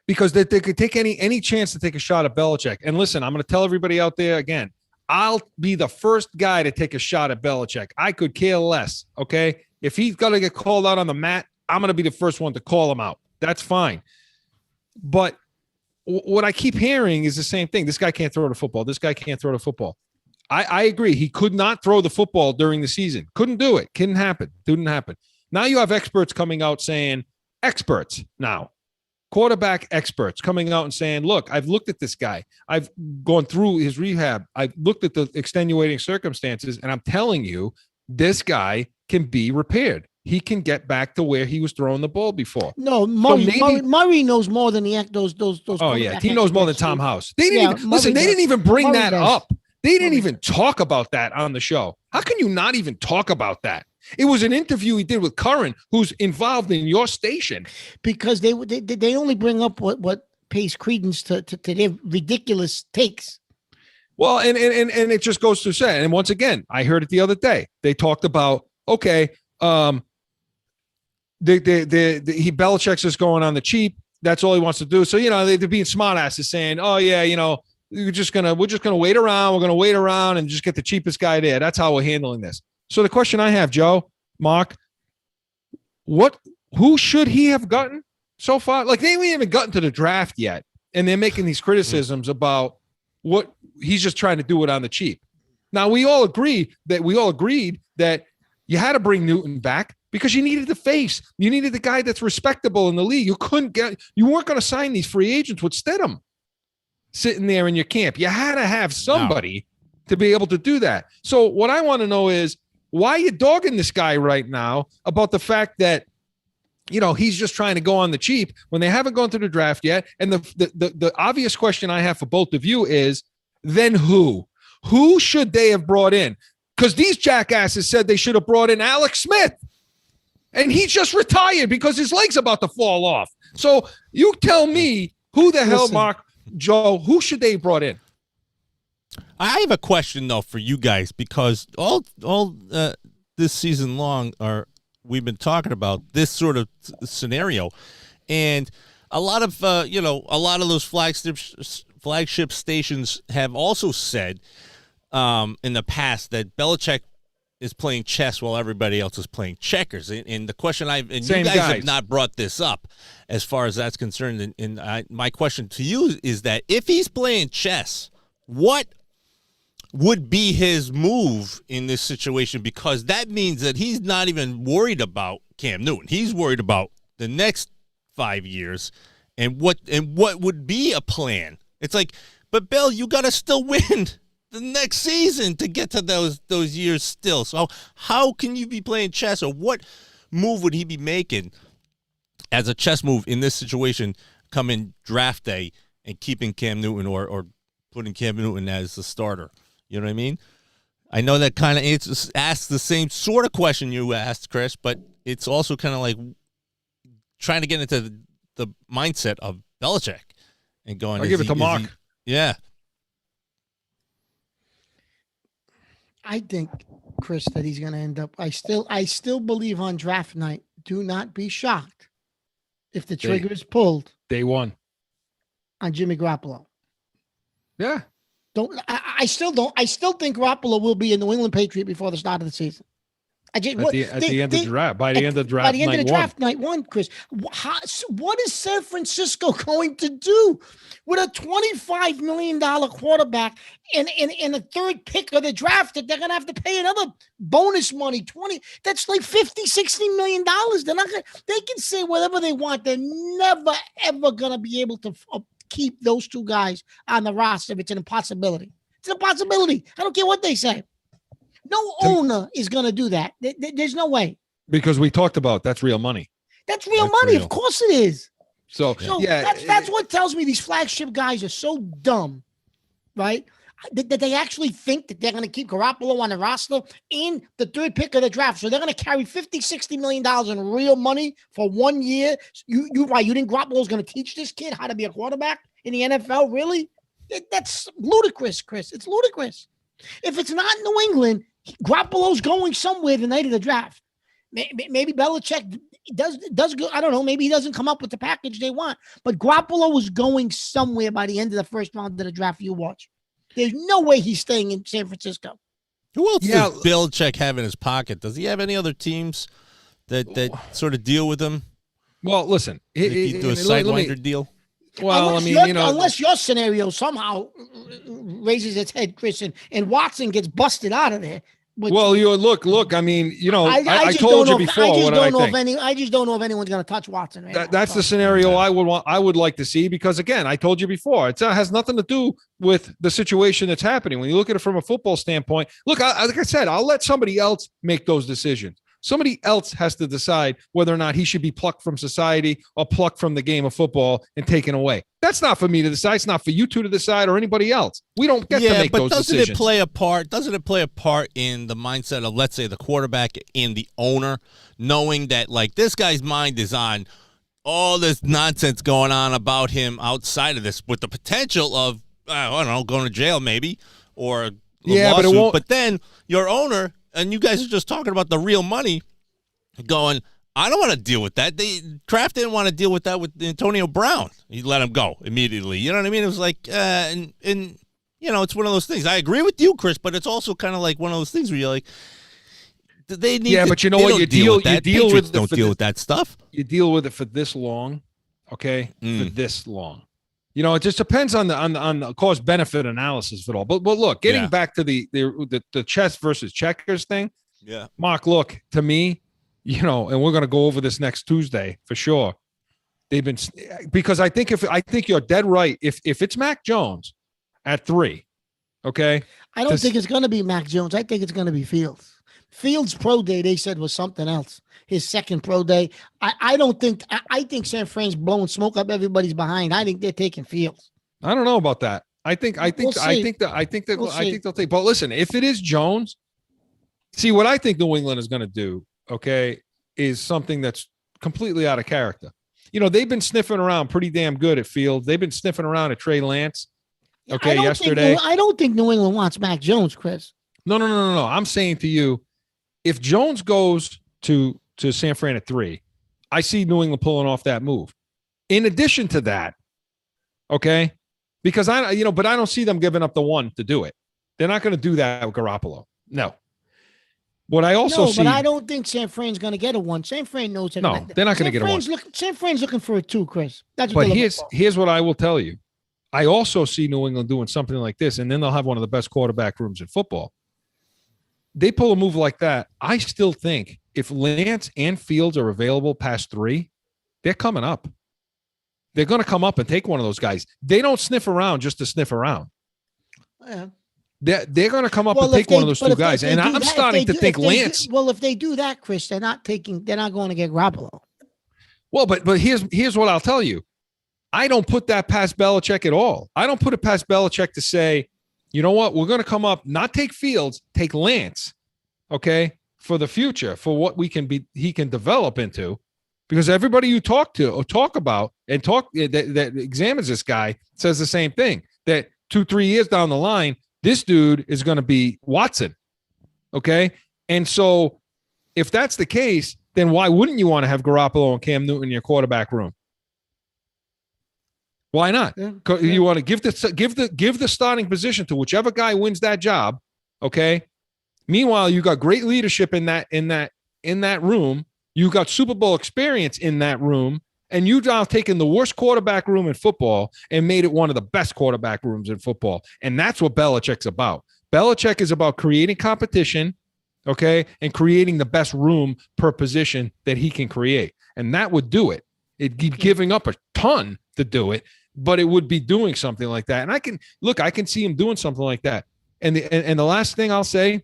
Because they could take any chance to take a shot at Belichick. And listen, I'm going to tell everybody out there again, I'll be the first guy to take a shot at Belichick. I could care less, okay? If he's going to get called out on the mat, I'm going to be the first one to call him out. That's fine. But what I keep hearing is the same thing. This guy can't throw the football. This guy can't throw the football. I agree. He could not throw the football during the season. Couldn't do it. Couldn't happen. Didn't happen. Now you have experts coming out saying, quarterback experts coming out and saying, look, I've looked at this guy. I've gone through his rehab. I've looked at the extenuating circumstances, and I'm telling you, this guy can be repaired. He can get back to where he was throwing the ball before. No, Murray knows more than those. Oh, yeah. He knows more than Tom House. They didn't they didn't even bring that up. They didn't even talk about that on the show. How can you not even talk about that? It was an interview he did with Curran, who's involved in your station. Because they only bring up what pays credence to their ridiculous takes. Well, and it just goes to say, and once again, I heard it the other day. They talked about, okay, Belichick's just going on the cheap. That's all he wants to do. So, they're being smartasses saying, oh yeah, we're just gonna wait around. We're gonna wait around and just get the cheapest guy there. That's how we're handling this. So the question I have, Joe, Mark, who should he have gotten so far? Like, they haven't even gotten to the draft yet, and they're making these criticisms about what he's just trying to do it on the cheap. Now, we all agreed that you had to bring Newton back because you needed the face. You needed the guy that's respectable in the league. You weren't going to sign these free agents with Stidham sitting there in your camp. You had to have somebody to be able to do that. So what I want to know is, why are you dogging this guy right now about the fact that, he's just trying to go on the cheap when they haven't gone to the draft yet? And the obvious question I have for both of you is, then who? Who should they have brought in? Because these jackasses said they should have brought in Alex Smith. And he just retired because his leg's about to fall off. So you tell me, who the hell, Mark, Joe, who should they have brought in? I have a question, though, for you guys, because all this season long we've been talking about this sort of scenario, and a lot of those flagship stations have also said in the past that Belichick is playing chess while everybody else is playing checkers. And the question you guys have not brought this up as far as that's concerned. And my question to you is that if he's playing chess, what would be his move in this situation? Because that means that he's not even worried about Cam Newton. He's worried about the next 5 years and what would be a plan. It's like, but Bill, you got to still win the next season to get to those years still. So how can you be playing chess, or what move would he be making as a chess move in this situation come in draft day and keeping Cam Newton or putting Cam Newton as the starter. You know what I mean? I know that kind of asks the same sort of question you asked, Chris, but it's also kind of like trying to get into the mindset of Belichick and going. I'll give it to Mark. Yeah. I think, Chris, that he's going to end up. I still believe on draft night. Do not be shocked if the trigger is pulled day one on Jimmy Garoppolo. Yeah. I still think Garoppolo will be a New England Patriot before the start of the season. By the end of the draft night one, Chris. What is San Francisco going to do with a $25 million quarterback and a third pick of the draft that they're going to have to pay another bonus money? That's like $50-60 million. They can say whatever they want. They're never, ever going to be able to keep those two guys on the roster. It's an impossibility. It's an impossibility. I don't care what they say. No owner is going to do that. There's no way. Because we talked about that's real money. That's real money. Of course it is. So yeah, that's what tells me these flagship guys are so dumb, right? That they actually think that they're going to keep Garoppolo on the roster in the third pick of the draft. So they're going to carry $50-60 million in real money for 1 year. You think Garoppolo's going to teach this kid how to be a quarterback in the NFL? Really? That's ludicrous, Chris. It's ludicrous. If it's not New England, Garoppolo's going somewhere the night of the draft. Maybe Belichick does go. I don't know. Maybe he doesn't come up with the package they want. But Garoppolo was going somewhere by the end of the first round of the draft. You watch. There's no way he's staying in San Francisco. Who else does Belichick have in his pocket? Does he have any other teams that sort of deal with him? Well, listen. He do a sidewinder deal? Well, unless your scenario somehow raises its head, Chris, and Watson gets busted out of there. Well, look. I mean, I told you before what I think. I just don't know if anyone's going to touch Watson. Right that's the scenario I would like to see, because again, I told you before, it has nothing to do with the situation that's happening. When you look at it from a football standpoint, look, like I said, I'll let somebody else make those decisions. Somebody else has to decide whether or not he should be plucked from society or plucked from the game of football and taken away. That's not for me to decide. It's not for you two to decide or anybody else. We don't get to make those decisions. Doesn't it play a part in the mindset of, let's say, the quarterback and the owner, knowing that, like, this guy's mind is on all this nonsense going on about him outside of this, with the potential of, I don't know, going to jail maybe, or a lawsuit. But it won't. But then your owner, and you guys are just talking about the real money, going, I don't want to deal with that. Kraft didn't want to deal with that with Antonio Brown. He let him go immediately. You know what I mean? It was like, and it's one of those things. I agree with you, Chris, but it's also kind of like one of those things where you're like, they need. Yeah, but you know what? You deal with that stuff. You deal with it for this long, okay? For this long. It just depends on the cost benefit analysis of it all. But look, getting back to the chess versus checkers thing. Yeah, Mark, look, to me, and we're going to go over this next Tuesday for sure. They've been, because I think you're dead right. If it's Mac Jones at 3, okay. I don't think it's going to be Mac Jones. I think it's going to be Fields. Fields' pro day, they said, was something else. His second pro day. I think San Fran's blowing smoke up everybody's behind. I think they're taking Fields. I don't know about that. I think they'll take. But listen, if it is Jones, see what I think New England is going to do, okay, is something that's completely out of character. They've been sniffing around pretty damn good at Fields. They've been sniffing around at Trey Lance. Okay, yesterday. I don't think New England wants Mac Jones, Chris. No. I'm saying to you, if Jones goes to San Fran at 3, I see New England pulling off that move. In addition to that, okay, because but I don't see them giving up the 1 to do it. They're not going to do that with Garoppolo. No. What I also see, but I don't think San Fran's going to get a 1. San Fran knows it. No, they're not going to get a 1. San Fran's looking for a 2, Chris. That's what. But here's what I will tell you. I also see New England doing something like this, and then they'll have one of the best quarterback rooms in football. They pull a move like that. I still think if Lance and Fields are available past 3, they're coming up. They're going to come up and take one of those guys. They don't sniff around just to sniff around. Yeah. They're going to come up and take one of those 2 guys. And I'm starting to think Lance. If they do that, Chris, they're not going to get Garoppolo. Well, but here's what I'll tell you. I don't put that past Belichick at all. I don't put it past Belichick to say, you know what, we're going to come up, not take Fields, take Lance, okay, for the future, for what he can develop into. Because everybody you talk to or talk about and that examines this guy says the same thing, that 2-3 years down the line, this dude is going to be Watson. Okay. And so if that's the case, then why wouldn't you want to have Garoppolo and Cam Newton in your quarterback room? Why not? Yeah. You want to give the starting position to whichever guy wins that job. Okay. Meanwhile, you got great leadership in that room. You got Super Bowl experience in that room, and you've now taken the worst quarterback room in football and made it one of the best quarterback rooms in football. And that's what Belichick's about. Belichick is about creating competition, okay, and creating the best room per position that he can create. And that would do it. It'd be giving up a ton to do it, but it would be doing something like that. And I can see him doing something like that. And the last thing I'll say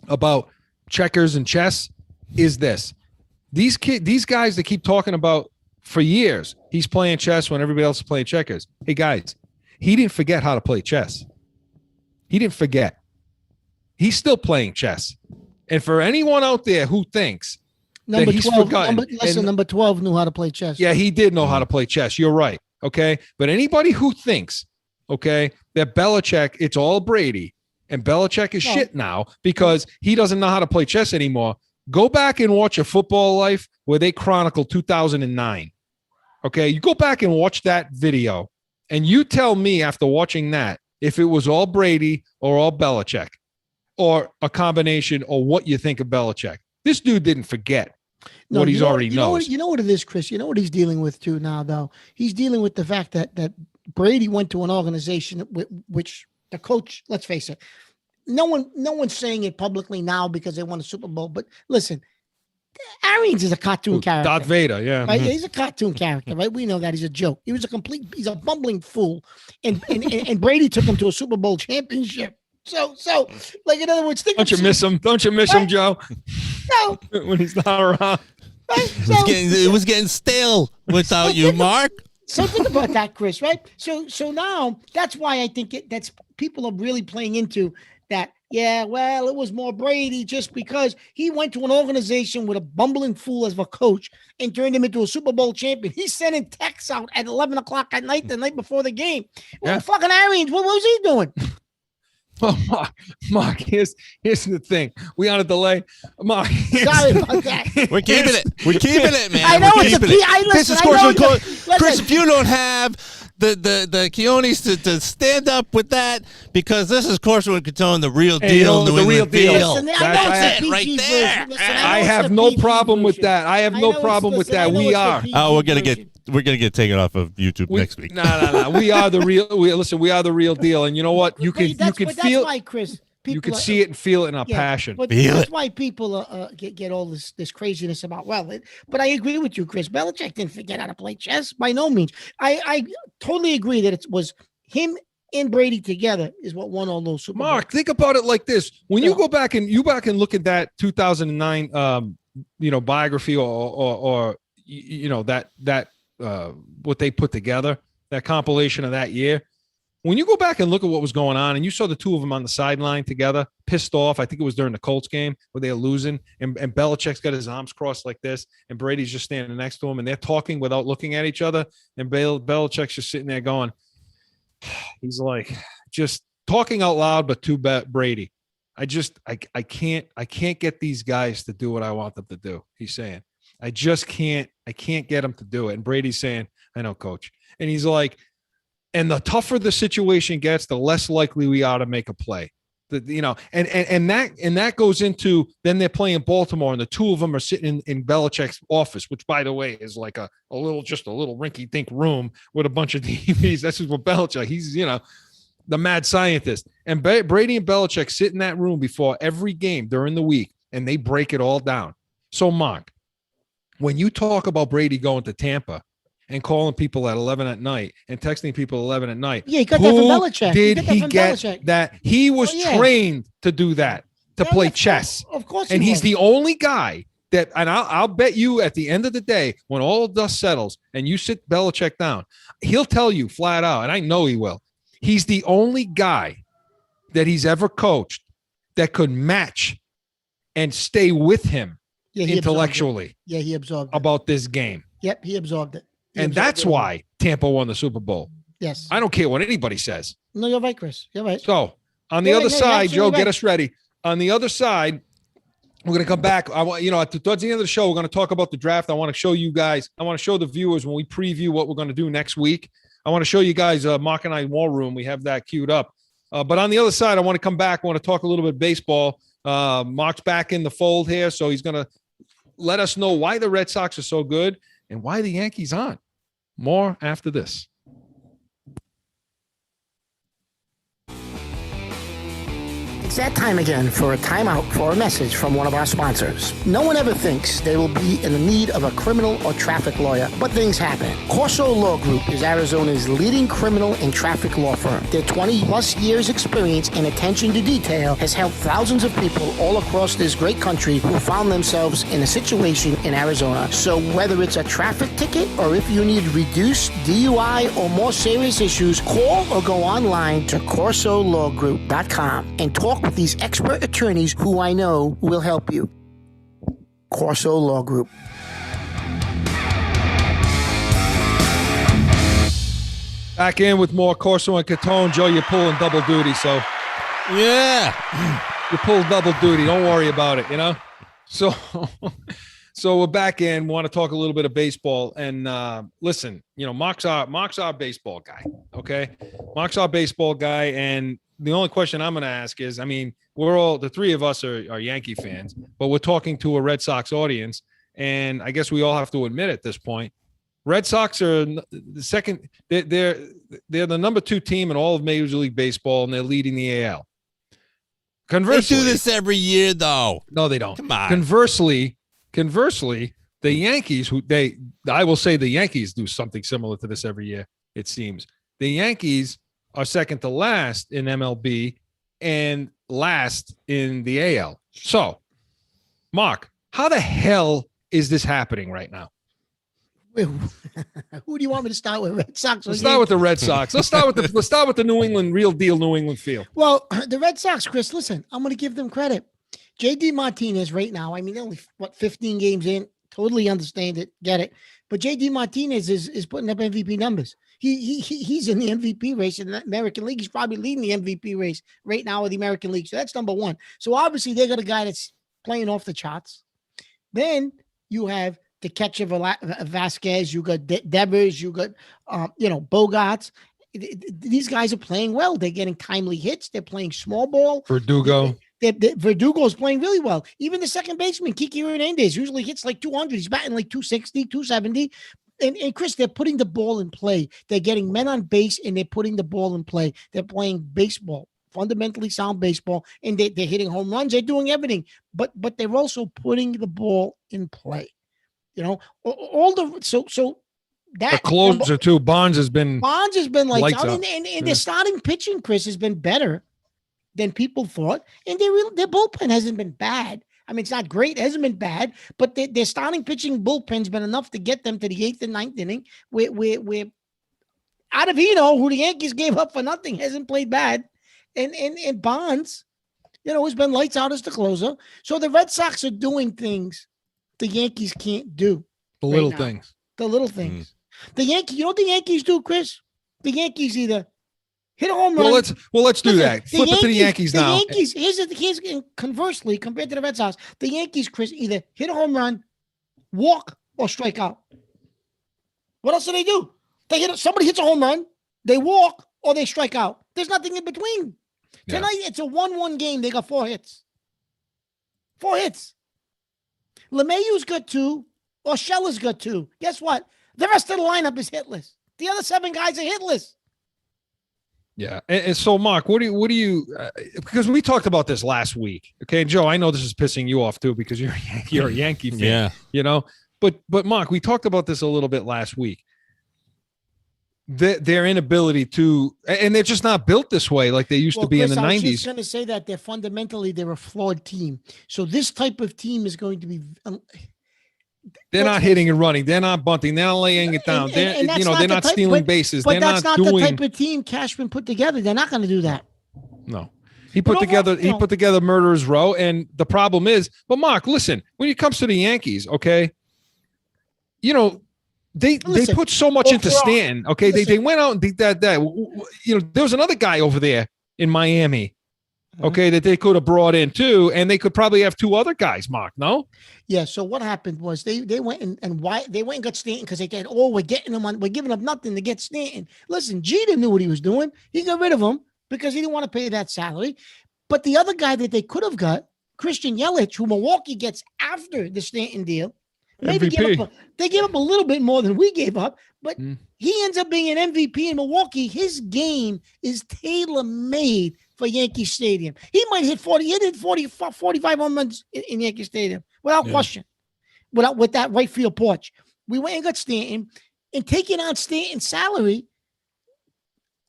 about checkers and chess is this. These guys that keep talking about for years, he's playing chess when everybody else is playing checkers. Hey, guys, he didn't forget how to play chess. He didn't forget. He's still playing chess. And for anyone out there who thinks that he's forgotten. Number 12 knew how to play chess. Yeah, he did know how to play chess. You're right. Okay. But anybody who thinks, okay, that Belichick, it's all Brady and Belichick is shit now because he doesn't know how to play chess anymore. Go back and watch A Football Life where they chronicle 2009. Okay, you go back and watch that video, and you tell me after watching that if it was all Brady or all Belichick or a combination or what you think of Belichick. This dude didn't forget what he's already knows. You know what it is, Chris? You know what he's dealing with too now, though? He's dealing with the fact that Brady went to an organization which the coach, let's face it, no one's saying it publicly now because they won a Super Bowl. But listen, Arians is a cartoon character. Darth Vader, yeah. Right? He's a cartoon character, right? We know that he's a joke. He's a bumbling fool. And Brady took him to a Super Bowl championship. So like, in other words, don't you miss him? Don't you miss him, Joe? No. When he's not around. Right? It was getting stale without you, Mark. So think about that, Chris, right? So now that's why I think that's people are really playing into that. Yeah, well, it was more Brady just because he went to an organization with a bumbling fool as a coach and turned him into a Super Bowl champion. He's sending texts out at 11 o'clock at night, the night before the game. Well, fucking Arians, what was he doing? Well, Mark, here's the thing. We on a delay. Mark, sorry about that. We're keeping it, man. I know We're it's a key. Chris, if you don't have the Keones to stand up with that, because this is Corso Catone, the real deal. The real deal. Listen, that's it right there. I have no problem with that. I have no problem with that. We are. Oh, we're gonna get taken off of YouTube next week. No. We are the real. We are the real deal. And you know what? You can feel. That's why, Chris. You can see it and feel it in our passion. But that's why people get all this craziness about, but I agree with you, Chris. Belichick didn't forget how to play chess by no means. I totally agree that it was him and Brady together is what won all those Super Bowls. Mark, think about it like this. When you go back and look at that 2009 biography or that what they put together, that compilation of that year. When you go back and look at what was going on and you saw the two of them on the sideline together, pissed off, I think it was during the Colts game where they were losing and Belichick's got his arms crossed like this and Brady's just standing next to him and they're talking without looking at each other. And Belichick's just sitting there going, he's like just talking out loud, but too bad Brady. I can't get these guys to do what I want them to do. He's saying, I can't get them to do it. And Brady's saying, I know, coach. And he's like, and the tougher the situation gets, the less likely we are to make a play. And that goes into then they're playing Baltimore, and the two of them are sitting in Belichick's office, which, by the way, is like a little rinky-dink room with a bunch of TVs. That's what Belichick. He's the mad scientist. And Brady and Belichick sit in that room before every game during the week, and they break it all down. So, Mark, when you talk about Brady going to Tampa and calling people at 11 at night and texting people at 11 at night. Yeah, he got that from Belichick. Did he get that? He was trained to do that, to play chess. Of course. And he's the only guy that, and I'll bet you at the end of the day, when all dust settles and you sit Belichick down, he'll tell you flat out, and I know he will, he's the only guy that he's ever coached that could match and stay with him intellectually. He absorbed it. About this game. Yep, he absorbed it. And that's why Tampa won the Super Bowl. Yes. I don't care what anybody says. No, you're right, Chris. You're right. So on the other side, Joe, get us ready. On the other side, we're going to come back. I want, towards the end of the show, we're going to talk about the draft. I want to show you guys, I want to show the viewers when we preview what we're going to do next week. I want to show you guys Mark and I War Room. We have that queued up. But on the other side, I want to come back. I want to talk a little bit baseball. Mark's back in the fold here, so he's going to let us know why the Red Sox are so good and why the Yankees aren't. More after this. It's that time again for a timeout for a message from one of our sponsors. No one ever thinks they will be in the need of a criminal or traffic lawyer, but things happen. Corso Law Group is Arizona's leading criminal and traffic law firm. Their 20-plus years experience and attention to detail has helped thousands of people all across this great country who found themselves in a situation in Arizona. So whether it's a traffic ticket or if you need reduced DUI or more serious issues, call or go online to CorsoLawGroup.com and talk with these expert attorneys who I know will help you. Corso Law Group. Back in with more Corso and Catone. Joe, you're pulling double duty, so yeah, you pull double duty. Don't worry about it, So, so we're back in. We want to talk a little bit of baseball. And listen, Mark's our baseball guy. Okay, Mark's our baseball guy, and the only question I'm going to ask is, we're all, the three of us are Yankee fans, but we're talking to a Red Sox audience. And I guess we all have to admit at this point, Red Sox are the second, they're the number 2 team in all of Major League Baseball, and they're leading the AL. Conversely, they do this every year, though. No, they don't. Come on. Conversely, the Yankees, I will say the Yankees do something similar to this every year, it seems. The Yankees are second to last in MLB and last in the AL. So, Mark, how the hell is this happening right now? Who do you want me to start with? Red Sox? Let's start with the Red Sox. Let's start with the New England, real deal New England feel. Well, the Red Sox, Chris, listen, I'm going to give them credit. J.D. Martinez right now, they're only, 15 games in. Totally understand it, get it. But J.D. Martinez is putting up MVP numbers. He's in the MVP race in the American League. He's probably leading the MVP race right now in the American League. So that's number 1. So obviously they got a guy that's playing off the charts. Then you have the catcher Vasquez. You got Devers. You got Bogarts. These guys are playing well. They're getting timely hits. They're playing small ball. Verdugo. Verdugo is playing really well. Even the second baseman, Kiki Hernandez, usually hits like 200. He's batting like 260, 270. And Chris, they're putting the ball in play. They're getting men on base, and they're putting the ball in play. They're playing baseball, fundamentally sound baseball, and they're hitting home runs. They're doing everything, but they're also putting the ball in play. All the so that the closer too. Bonds has been lights out, and their starting pitching, Chris, has been better than people thought, and their bullpen hasn't been bad. It's not great. It hasn't been bad, but their starting pitching bullpen's been enough to get them to the 8th and 9th inning. Where Ottavino, who the Yankees gave up for nothing, hasn't played bad. And Bonds, has been lights out as the closer. So the Red Sox are doing things the Yankees can't do. The little things. The little things. The Yankees do, Chris? The Yankees either hit a home run. Well, let's do that. Flip it to the Yankees now. The Yankees, here's conversely, compared to the Red Sox, the Yankees, Chris, either hit a home run, walk, or strike out. What else do they do? Somebody hits a home run, they walk, or they strike out. There's nothing in between. Yeah. Tonight, it's a 1-1 game. They got 4 hits. 4 hits. LeMahieu's got 2, or Scheller's got 2. Guess what? The rest of the lineup is hitless. The other 7 guys are hitless. Yeah. And so, Mark, what do you because we talked about this last week. Okay, Joe, I know this is pissing you off too because you're a Yankee fan. Yeah. But Mark, we talked about this a little bit last week. their inability to, and they're just not built this way like they used to be Chris, in the 90s. I was just going to say that they're a flawed team. So this type of team is going to be. They're not hitting and running. They're not bunting. They're not laying it down. They're not stealing bases. But they're that's not doing the type of team Cashman put together. They're not going to do that. No. He put together Murderers Row, and the problem is, but Mark, listen, when it comes to the Yankees, okay, they put so much into Stanton, okay? They went out and did that. There was another guy over there in Miami, okay, that they could have brought in too, and they could probably have two other guys, Mark, no? Yeah, so what happened was they went and why they went and got Stanton because they said, we're giving up nothing to get Stanton. Listen, Jeter knew what he was doing. He got rid of him because he didn't want to pay that salary. But the other guy that they could have got, Christian Yelich, who Milwaukee gets after the Stanton deal, maybe they gave up a little bit more than we gave up, but he ends up being an MVP in Milwaukee. His game is tailor-made for Yankee Stadium. He might hit 45 home runs in Yankee Stadium without question, with that right field porch. We went and got Stanton, and taking on Stanton's salary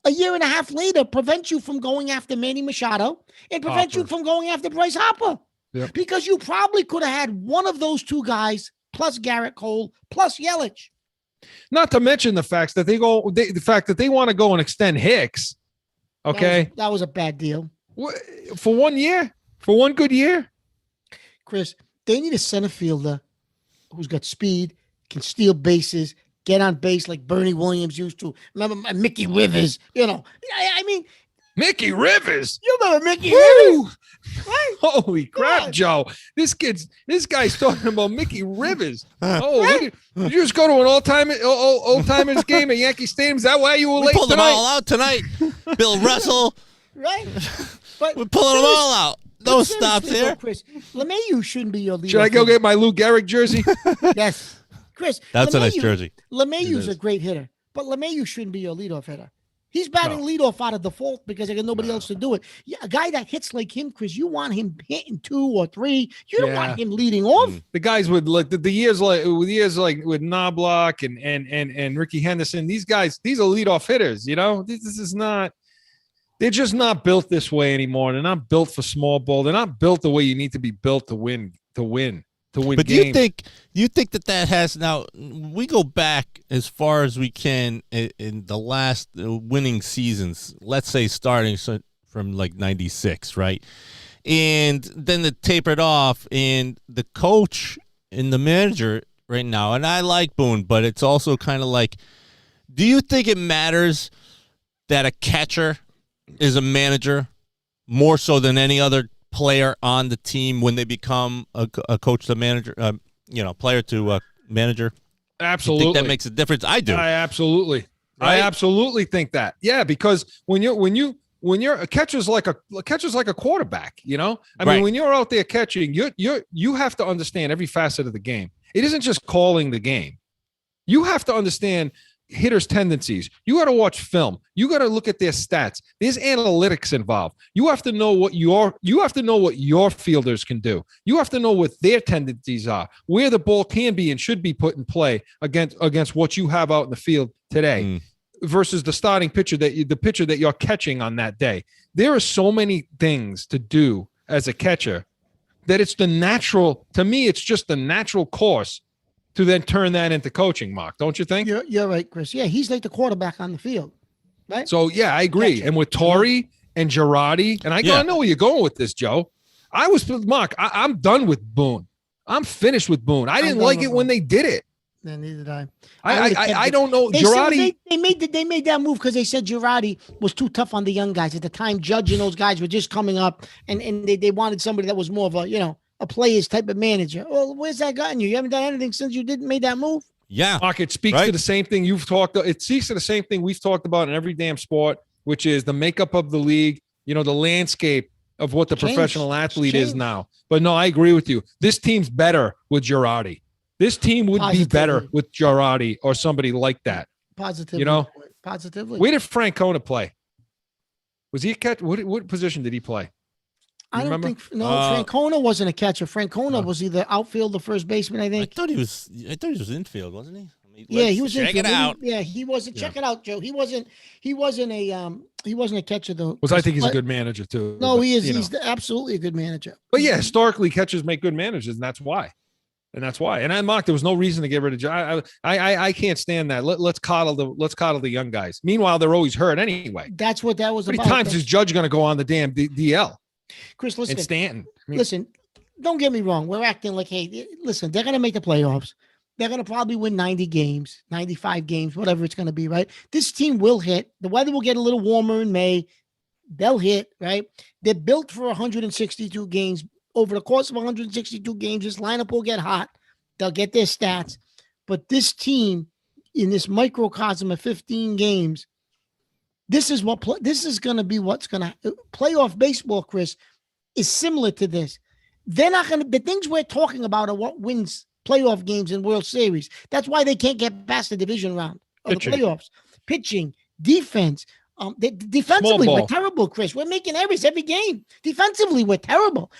a year and a half later prevents you from going after Manny Machado and prevents you from going after Bryce Harper. Yep. Because you probably could have had one of those two guys plus Garrett Cole plus Yelich. Not to mention the fact that they want to go and extend Hicks. Okay. That was a bad deal. For 1 year? For one good year? Chris, they need a center fielder who's got speed, can steal bases, get on base like Bernie Williams used to. Remember Mickey Rivers? I mean, Mickey Rivers. You remember Mickey Rivers? Right? Holy crap, Joe! This guy's talking about Mickey Rivers. Did you just go to an old timers game at Yankee Stadium? Is that why you were late? Pulled them all out tonight. Bill Russell. Right. But we're pulling them all out. No stops here. Chris, LeMahieu shouldn't be your leader. Should I go get my Lou Gehrig jersey? Yes. Chris, that's a nice jersey. LeMahieu's a great hitter, but LeMahieu shouldn't be your leadoff hitter. He's batting leadoff out of default because they got nobody else to do it. Yeah, a guy that hits like him, Chris, you want him hitting 2 or 3. You don't want him leading off. The guys with the years like with Knobloch and Ricky Henderson, these are leadoff hitters. This is not. They're just not built this way anymore. They're not built for small ball. They're not built the way you need to be built to win. But games. you think that has now? We go back as far as we can in the last winning seasons. Let's say starting from like '96, right? And then it tapered off, and the coach and the manager right now. And I like Boone, but it's also kind of like, do you think it matters that a catcher is a manager more so than any other player on the team when they become a coach to manager, player to manager? Absolutely. You think that makes a difference? I do. I absolutely think that. Yeah, because when you're a catcher's like a quarterback, I mean, when you're out there catching, you have to understand every facet of the game. It isn't just calling the game. You have to understand hitters' tendencies. You got to watch film. You got to look at their stats. There's analytics involved. You have to know what your fielders can do. You have to know what their tendencies are, where the ball can be and should be put in play against what you have out in the field today versus the starting pitcher the pitcher that you're catching on that day. There are so many things to do as a catcher that it's just the natural course to then turn that into coaching, Mark. Don't you think? You're right, Chris. Yeah, he's like the quarterback on the field, right? So, yeah, I agree. Catcher. And with Torrey and Girardi, and I know where you're going with this, Joe. Mark, I'm done with Boone. I'm finished with Boone. I didn't like it when they did it. No, neither did I. I don't know. Girardi. They made that move because they said Girardi was too tough on the young guys. At the time, Judge and those guys were just coming up, and they wanted somebody that was more of a player's type of manager. Well, where's that gotten you? You haven't done anything since you made that move? Yeah. Mark, it speaks to the same thing it speaks to the same thing we've talked about in every damn sport, which is the makeup of the league, the landscape of what the professional athlete is now. But no, I agree with you. This team's better with Girardi. This team would be better with Girardi or somebody like that. Positively. Positively. Where did Francona play? Was he a catch? What position did he play? I don't think Francona wasn't a catcher. Francona was either outfield or first baseman, I think. I thought he was infield, wasn't he? He was check it out. He wasn't. Check it out, Joe. He wasn't a catcher though. Because I think he's a good manager too. No, he is. He's absolutely a good manager. But yeah, historically, catchers make good managers, and that's why. And I mocked. There was no reason to get rid of Joe. I can't stand that. Let's coddle the young guys. Meanwhile, they're always hurt anyway. That's what that was about. How many times is Judge going to go on the damn DL? Chris, listen. And Stanton. Listen, don't get me wrong. We're acting like, hey, listen, they're going to make the playoffs. They're going to probably win 90 games, 95 games, whatever it's going to be, right? This team will hit. The weather will get a little warmer in May. They'll hit, right? They're built for 162 games. Over the course of 162 games, this lineup will get hot. They'll get their stats. But this team, in this microcosm of 15 games, this is going to be what's going to playoff baseball, Chris, is similar to this. They're not going to, the things we're talking about are what wins playoff games in World Series. That's why they can't get past the division round of the playoffs. Pitching, defense. Defensively, we're terrible, Chris. We're making errors every game. Defensively, we're terrible.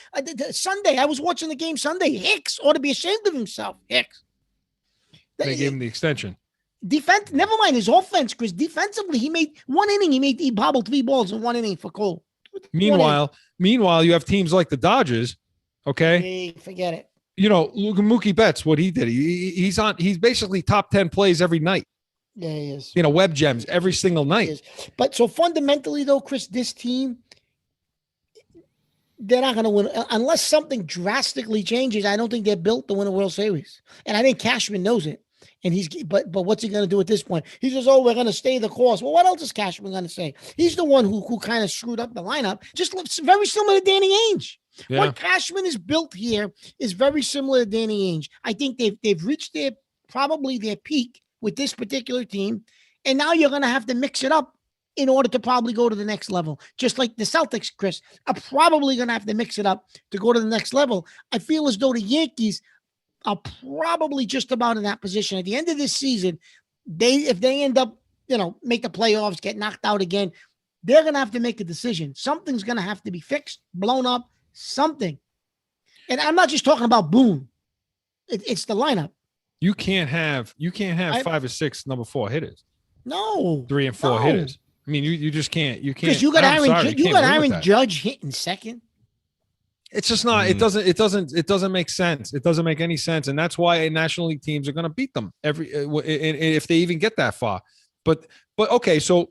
Sunday, I was watching the game Sunday. Hicks ought to be ashamed of himself. Hicks. They gave him the extension. Defense, never mind his offense, Chris. Defensively, he made one inning. He bobbled 3 balls in 1 inning for Cole. Meanwhile, you have teams like the Dodgers. Okay, hey, forget it. Look at Mookie Betts. What he did. He's basically top 10 plays every night. Yeah, he is. Web gems every single night. But so fundamentally, though, Chris, this team, they're not going to win unless something drastically changes. I don't think they're built to win a World Series, and I think Cashman knows it. And but what's he going to do at this point? He says, "Oh, we're going to stay the course." Well, what else is Cashman going to say? He's the one who kind of screwed up the lineup. Just looks very similar to Danny Ainge. Yeah. What Cashman is built here is very similar to Danny Ainge. I think they've reached probably their peak with this particular team, and now you're going to have to mix it up in order to probably go to the next level. Just like the Celtics, Chris, are probably going to have to mix it up to go to the next level. I feel as though the Yankees are probably just about in that position. At the end of this season, if they end up, make the playoffs, get knocked out again, they're going to have to make a decision. Something's going to have to be fixed, blown up, something. And I'm not just talking about Boone. It's the lineup. You can't have 5 or 6 number 4 hitters. No. 3 and 4 hitters. I mean, you just can't. You can't. Because you got Aaron Judge hitting second. It's just not. It doesn't make sense. It doesn't make any sense, and that's why National League teams are going to beat them if they even get that far. But okay, so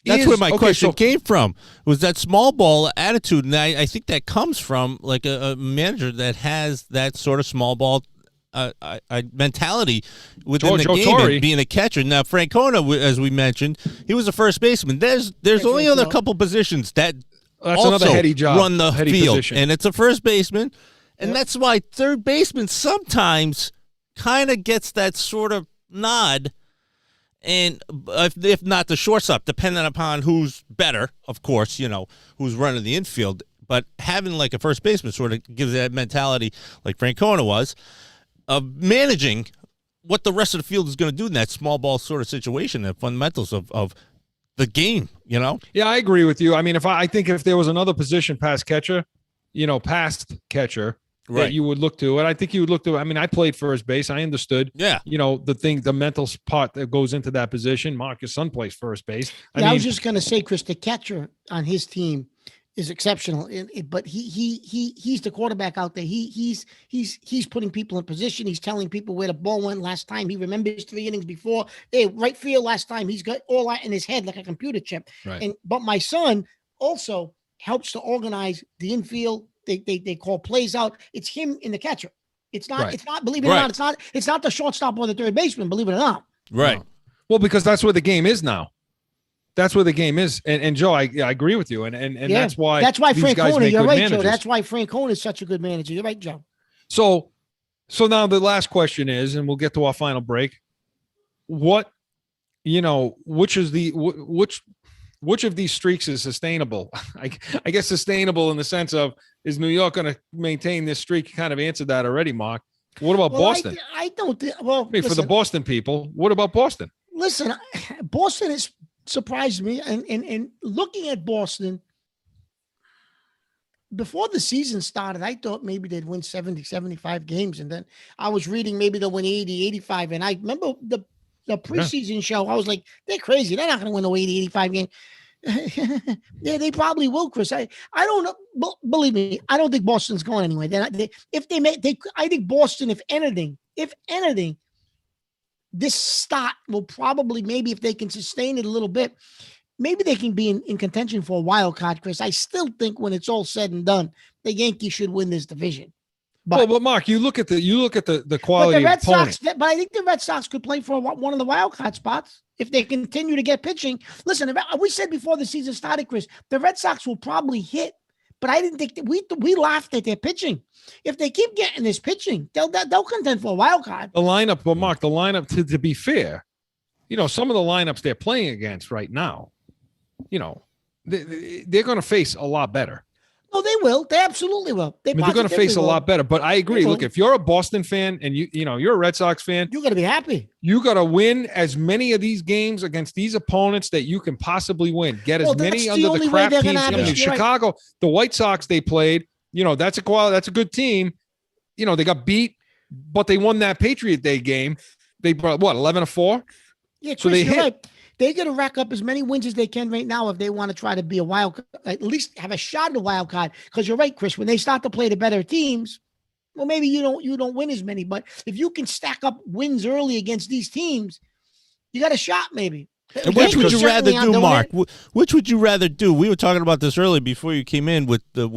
that's where my question came from, was that small ball attitude, and I think that comes from like a manager that has that sort of small ball mentality within the game and being a catcher. Now, Francona, as we mentioned, he was a first baseman. There's only other couple positions that that's another heady job, run the field, position. And it's a first baseman, and that's why third baseman sometimes kind of gets that sort of nod, and if not the shortstop, depending upon who's better, of course, who's running the infield. But having like a first baseman sort of gives that mentality, like Francona was, of managing what the rest of the field is going to do in that small ball sort of situation, the fundamentals of the game, Yeah, I agree with you. I mean, I think if there was another position past catcher, right, that you would look to, and I think you would look to. I mean, I played first base. I understood. Yeah. The mental part that goes into that position. Marcus' son plays first base. I was just going to say, Chris, the catcher on his team is exceptional, but he's the quarterback out there. He's putting people in position. He's telling people where the ball went last time. He remembers 3 innings before. Hey, right field last time. He's got all that in his head like a computer chip. Right. But my son also helps to organize the infield. They call plays out. It's him in the catcher. It's not. Right. It's not. Believe it or not, it's not the shortstop or the third baseman. Believe it or not. Right. No. Well, because that's where the game is now. That's where the game is, and Joe, I agree with you, and that's why Francona. You're right, managers. Joe. That's why Francona is such a good manager. You're right, Joe. So now the last question is, and we'll get to our final break. Which of these streaks is sustainable? I guess sustainable in the sense of, is New York going to maintain this streak? You kind of answered that already, Mark. What about Boston? I don't. For the Boston people, what about Boston? Listen, Boston has surprised me, and looking at Boston before the season started, I thought maybe they'd win 70, 75 games. And then I was reading maybe they'll win 80, 85. And I remember the preseason show, I was like, they're crazy. They're not going to win the 80, 85 game. Yeah, they probably will, Chris. I don't know. Believe me, I don't think Boston's going anywhere. I think Boston, if anything, this start will probably, maybe if they can sustain it a little bit, maybe they can be in contention for a wild card, Chris. I still think when it's all said and done, the Yankees should win this division. But Mark, you look at the quality of the Red Sox. But I think the Red Sox could play for one of the wild card spots if they continue to get pitching. Listen, we said before the season started, Chris, the Red Sox will probably hit, but I didn't think that we laughed at their pitching. If they keep getting this pitching, they'll contend for a wild card. The lineup, but Mark, to be fair, some of the lineups they're playing against right now, they're going to face a lot better. Oh, they will. They absolutely will. They're going to face a lot better. But I agree. Look, if you're a Boston fan and you're a Red Sox fan, you're going to be happy. You got to win as many of these games against these opponents that you can possibly win. Get as many under the crap teams. I mean, Chicago, the White Sox they played. That's a good team. They got beat, but they won that Patriot Day game. They brought 11-4. Yeah, Chris, so they hit. Right. They got to rack up as many wins as they can right now if they want to try to be a wild, at least have a shot at a wild card. Because you're right, Chris. When they start to play the better teams, well, maybe you don't win as many. But if you can stack up wins early against these teams, you got a shot, maybe. And which would you rather do, Mark? Which would you rather do? We were talking about this earlier before you came in with the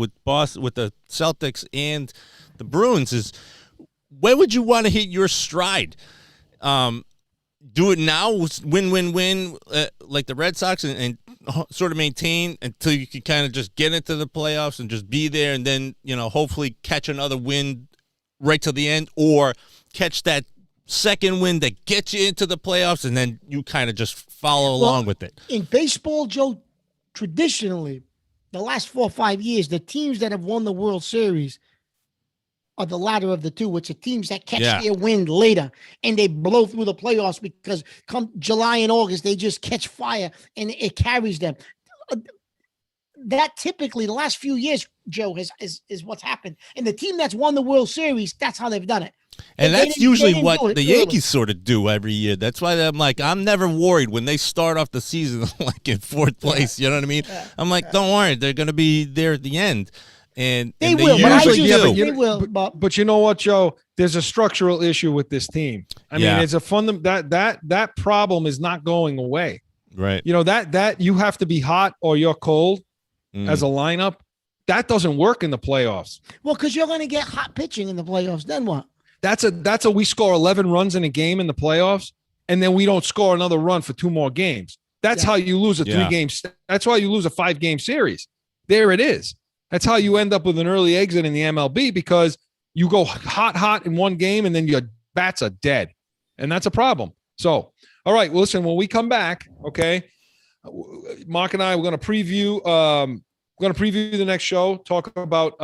Celtics and the Bruins. Is where would you want to hit your stride? Do it now, win, like the Red Sox, and sort of maintain until you can kind of just get into the playoffs and just be there, and then hopefully catch another win right to the end, or catch that second win that gets you into the playoffs, and then you kind of just follow along with it. In baseball, Joe, traditionally, the last 4 or 5 years, the teams that have won the World Series are the latter of the two, which are teams that catch their wind later and they blow through the playoffs because come July and August, they just catch fire and it carries them. That typically, the last few years, Joe, is what's happened. And the team that's won the World Series, that's how they've done it. And that's usually what the Yankees sort of do every year. That's why I'm never worried when they start off the season like in fourth place. You know what I mean? Yeah. I'm like, don't worry, they're going to be there at the end. And they will, but you know what, Joe? There's a structural issue with this team. I mean, it's a that problem is not going away. Right. That you have to be hot or you're cold as a lineup. That doesn't work in the playoffs. Well, because you're going to get hot pitching in the playoffs. Then what? That's a we score 11 runs in a game in the playoffs, and then we don't score another run for 2 more games. That's how you lose a 3-game. That's why you lose a 5-game series. There it is. That's how you end up with an early exit in the MLB, because you go hot in one game and then your bats are dead. And that's a problem. So, all right, well, listen, when we come back, okay, Mark and I, we're going to preview the next show, talk about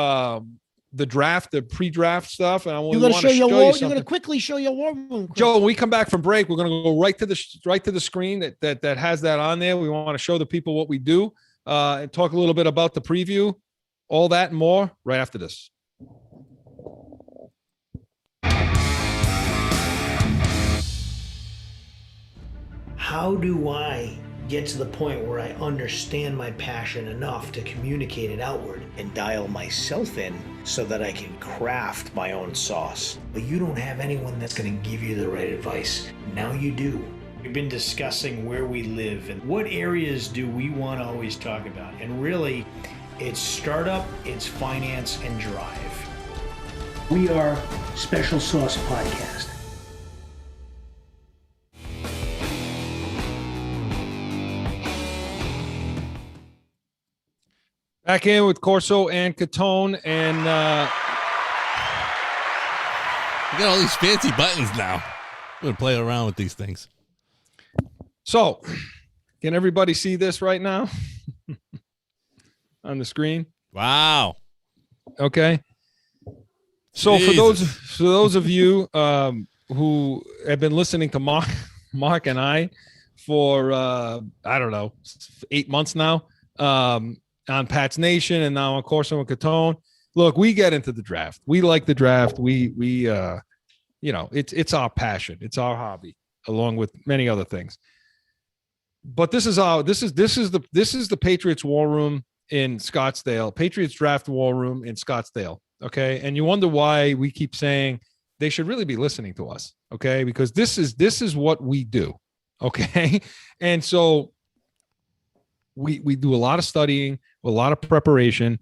the draft, the pre-draft stuff. And you're going to show your war. You're going to quickly show your war room, Chris. Joe, when we come back from break, we're going to go right to the screen that has that on there. We want to show the people what we do and talk a little bit about the preview. All that and more right after this. How do I get to the point where I understand my passion enough to communicate it outward and dial myself in so that I can craft my own sauce? But you don't have anyone that's going to give you the right advice. Now you do. We've been discussing where we live and what areas do we want to always talk about. And really, it's startup, it's finance, and drive. We are Special Sauce Podcast. Back in with Corso and Catone, and we got all these fancy buttons now. We're gonna play around with these things. So, can everybody see this right now on the screen? Wow. Okay. So Jesus. for those of you who have been listening to Mark and I for I don't know 8 months now. On Pat's Nation and now on Corso and Catone. Look, we get into the draft. We like the draft. We it's our passion. It's our hobby. along with many other things. But this is the Patriots war room in Scottsdale, Patriots draft war room in Scottsdale. Okay. And you wonder why we keep saying they should really be listening to us. Okay. Because this is what we do. Okay. And so we do a lot of studying, a lot of preparation,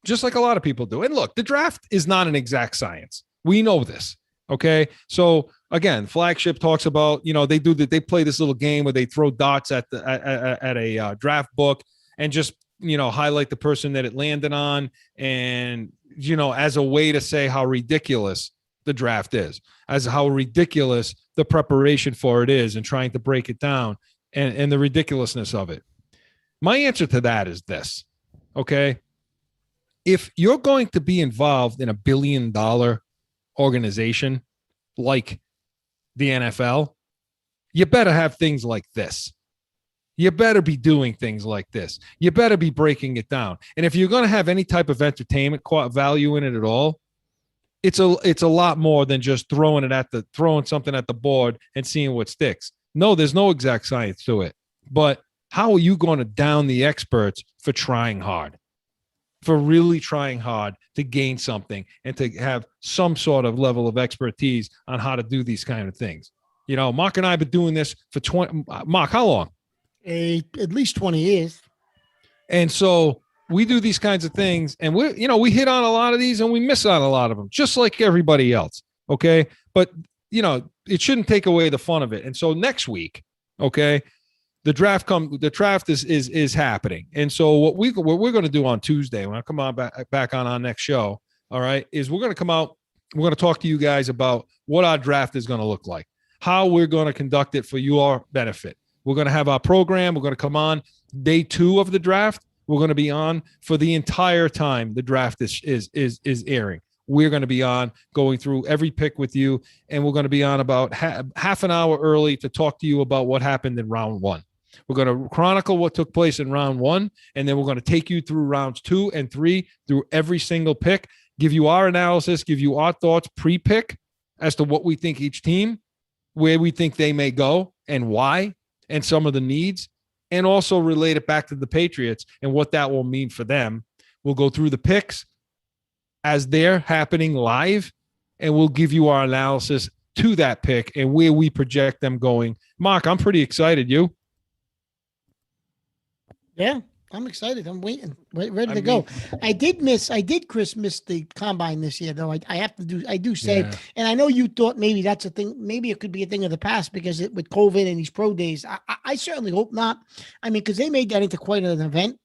just like a lot of people do. And look, the draft is not an exact science. We know this. Okay. So again, Flagship talks about, they play this little game where they throw dots at a draft book and just, highlight the person that it landed on. And, as a way to say how ridiculous the draft is, as how ridiculous the preparation for it is, and trying to break it down and the ridiculousness of it. My answer to that is this. Okay. If you're going to be involved in $1 billion organization like the NFL, you better have things like this. You better be doing things like this. You better be breaking it down. And if you're going to have any type of entertainment value in it at all, it's a lot more than just throwing something at the board and seeing what sticks. No, there's no exact science to it. But how are you going to down the experts for trying hard? For really trying hard to gain something and to have some sort of level of expertise on how to do these kind of things. Mark and I have been doing this for 20. Mark, how long? At least 20 years. And so we do these kinds of things, and we hit on a lot of these and we miss on a lot of them, just like everybody else. Okay. But it shouldn't take away the fun of it. And so next week, okay, the draft is happening. And so what we're going to do on Tuesday, when I come on back on our next show, all right, is we're going to come out, we're going to talk to you guys about what our draft is going to look like, how we're going to conduct it for your benefit. We're going to have our program. We're going to come on day 2 of the draft. We're going to be on for the entire time the draft is airing. We're going to be on going through every pick with you, and we're going to be on about half an hour early to talk to you about what happened in round 1. We're going to chronicle what took place in round 1, and then we're going to take you through rounds 2 and 3 through every single pick, give you our analysis, give you our thoughts pre-pick as to what we think each team, where we think they may go and why, and some of the needs, and also relate it back to the Patriots and what that will mean for them. We'll go through the picks as they're happening live, and we'll give you our analysis to that pick and where we project them going. Mark, I'm pretty excited. You? Yeah, I'm excited. I'm waiting, ready to go. I did, Chris, miss the combine this year, though. I do say, yeah. And I know you thought maybe that's a thing. Maybe it could be a thing of the past because with COVID and these pro days, I certainly hope not. I mean, because they made that into quite an event,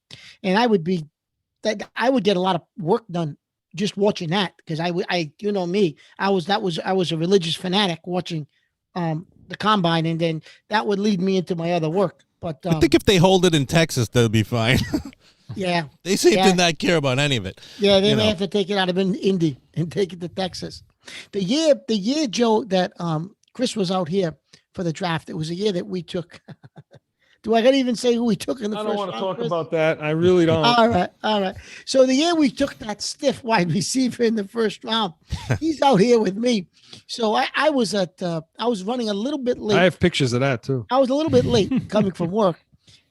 and I would get a lot of work done just watching that, because I you know me, I was a religious fanatic watching the combine, and then that would lead me into my other work. But I think if they hold it in Texas, they'll be fine. Yeah. They seem to not care about any of it. Yeah, they may have to take it out of Indy and take it to Texas. The year, Joe, that Chris was out here for the draft, it was a year that we took. Do I gotta even say who we took in the first round? I don't want to talk Chris? about that. I really don't. All right. So the year we took that stiff wide receiver in the first round, he's out here with me. So I was running a little bit late. I have pictures of that too. I was a little bit late coming from work,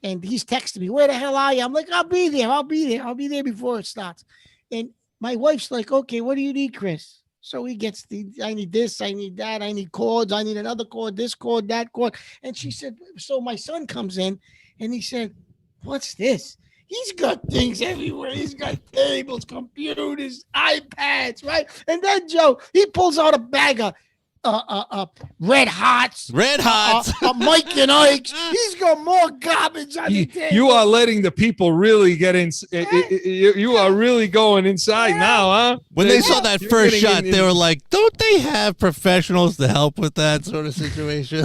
and he's texting me, "Where the hell are you?" I'm like, "I'll be there. I'll be there before it starts." And my wife's like, "Okay, what do you need, Chris?" So he gets I need this, I need that, I need cords, I need another cord, this cord, that cord. And she said, so my son comes in and he said, "What's this?" He's got things everywhere. He's got tables, computers, iPads, right? And then Joe, he pulls out a bag of Red Hots. Mike and Ike's. He's got more garbage on the table. You are letting the people really get in. You are really going inside now, huh? When they saw that first shot, they were like, "Don't they have professionals to help with that sort of situation?"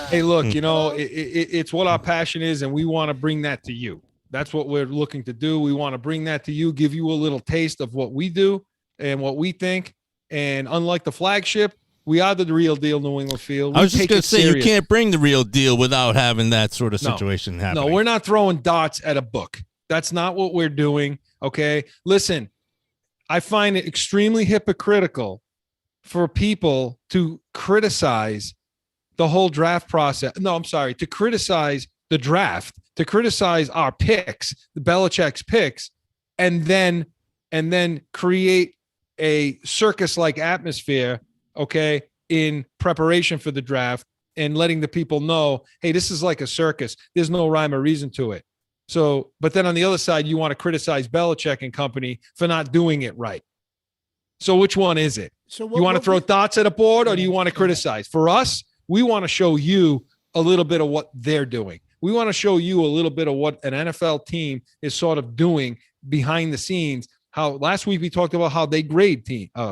Hey, look, it's what our passion is, and we want to bring that to you. That's what we're looking to do. We want to bring that to you, give you a little taste of what we do and what we think. And unlike the Flagship, we are the real deal New England Field. I was just going to say, you can't bring the real deal without having that sort of situation happening. No, we're not throwing dots at a book. That's not what we're doing, okay? Listen, I find it extremely hypocritical for people to criticize the whole draft process. No, I'm sorry, to criticize the draft, to criticize our picks, the Belichick's picks, and then create a circus-like atmosphere, okay, in preparation for the draft and letting the people know, hey, this is like a circus. There's no rhyme or reason to it. So, but then on the other side, you want to criticize Belichick and company for not doing it right. So which one is it? So you want to throw dots at a board, or do you want to criticize? For us, we want to show you a little bit of what they're doing. We want to show you a little bit of what an NFL team is sort of doing behind the scenes. How last week we talked about how they grade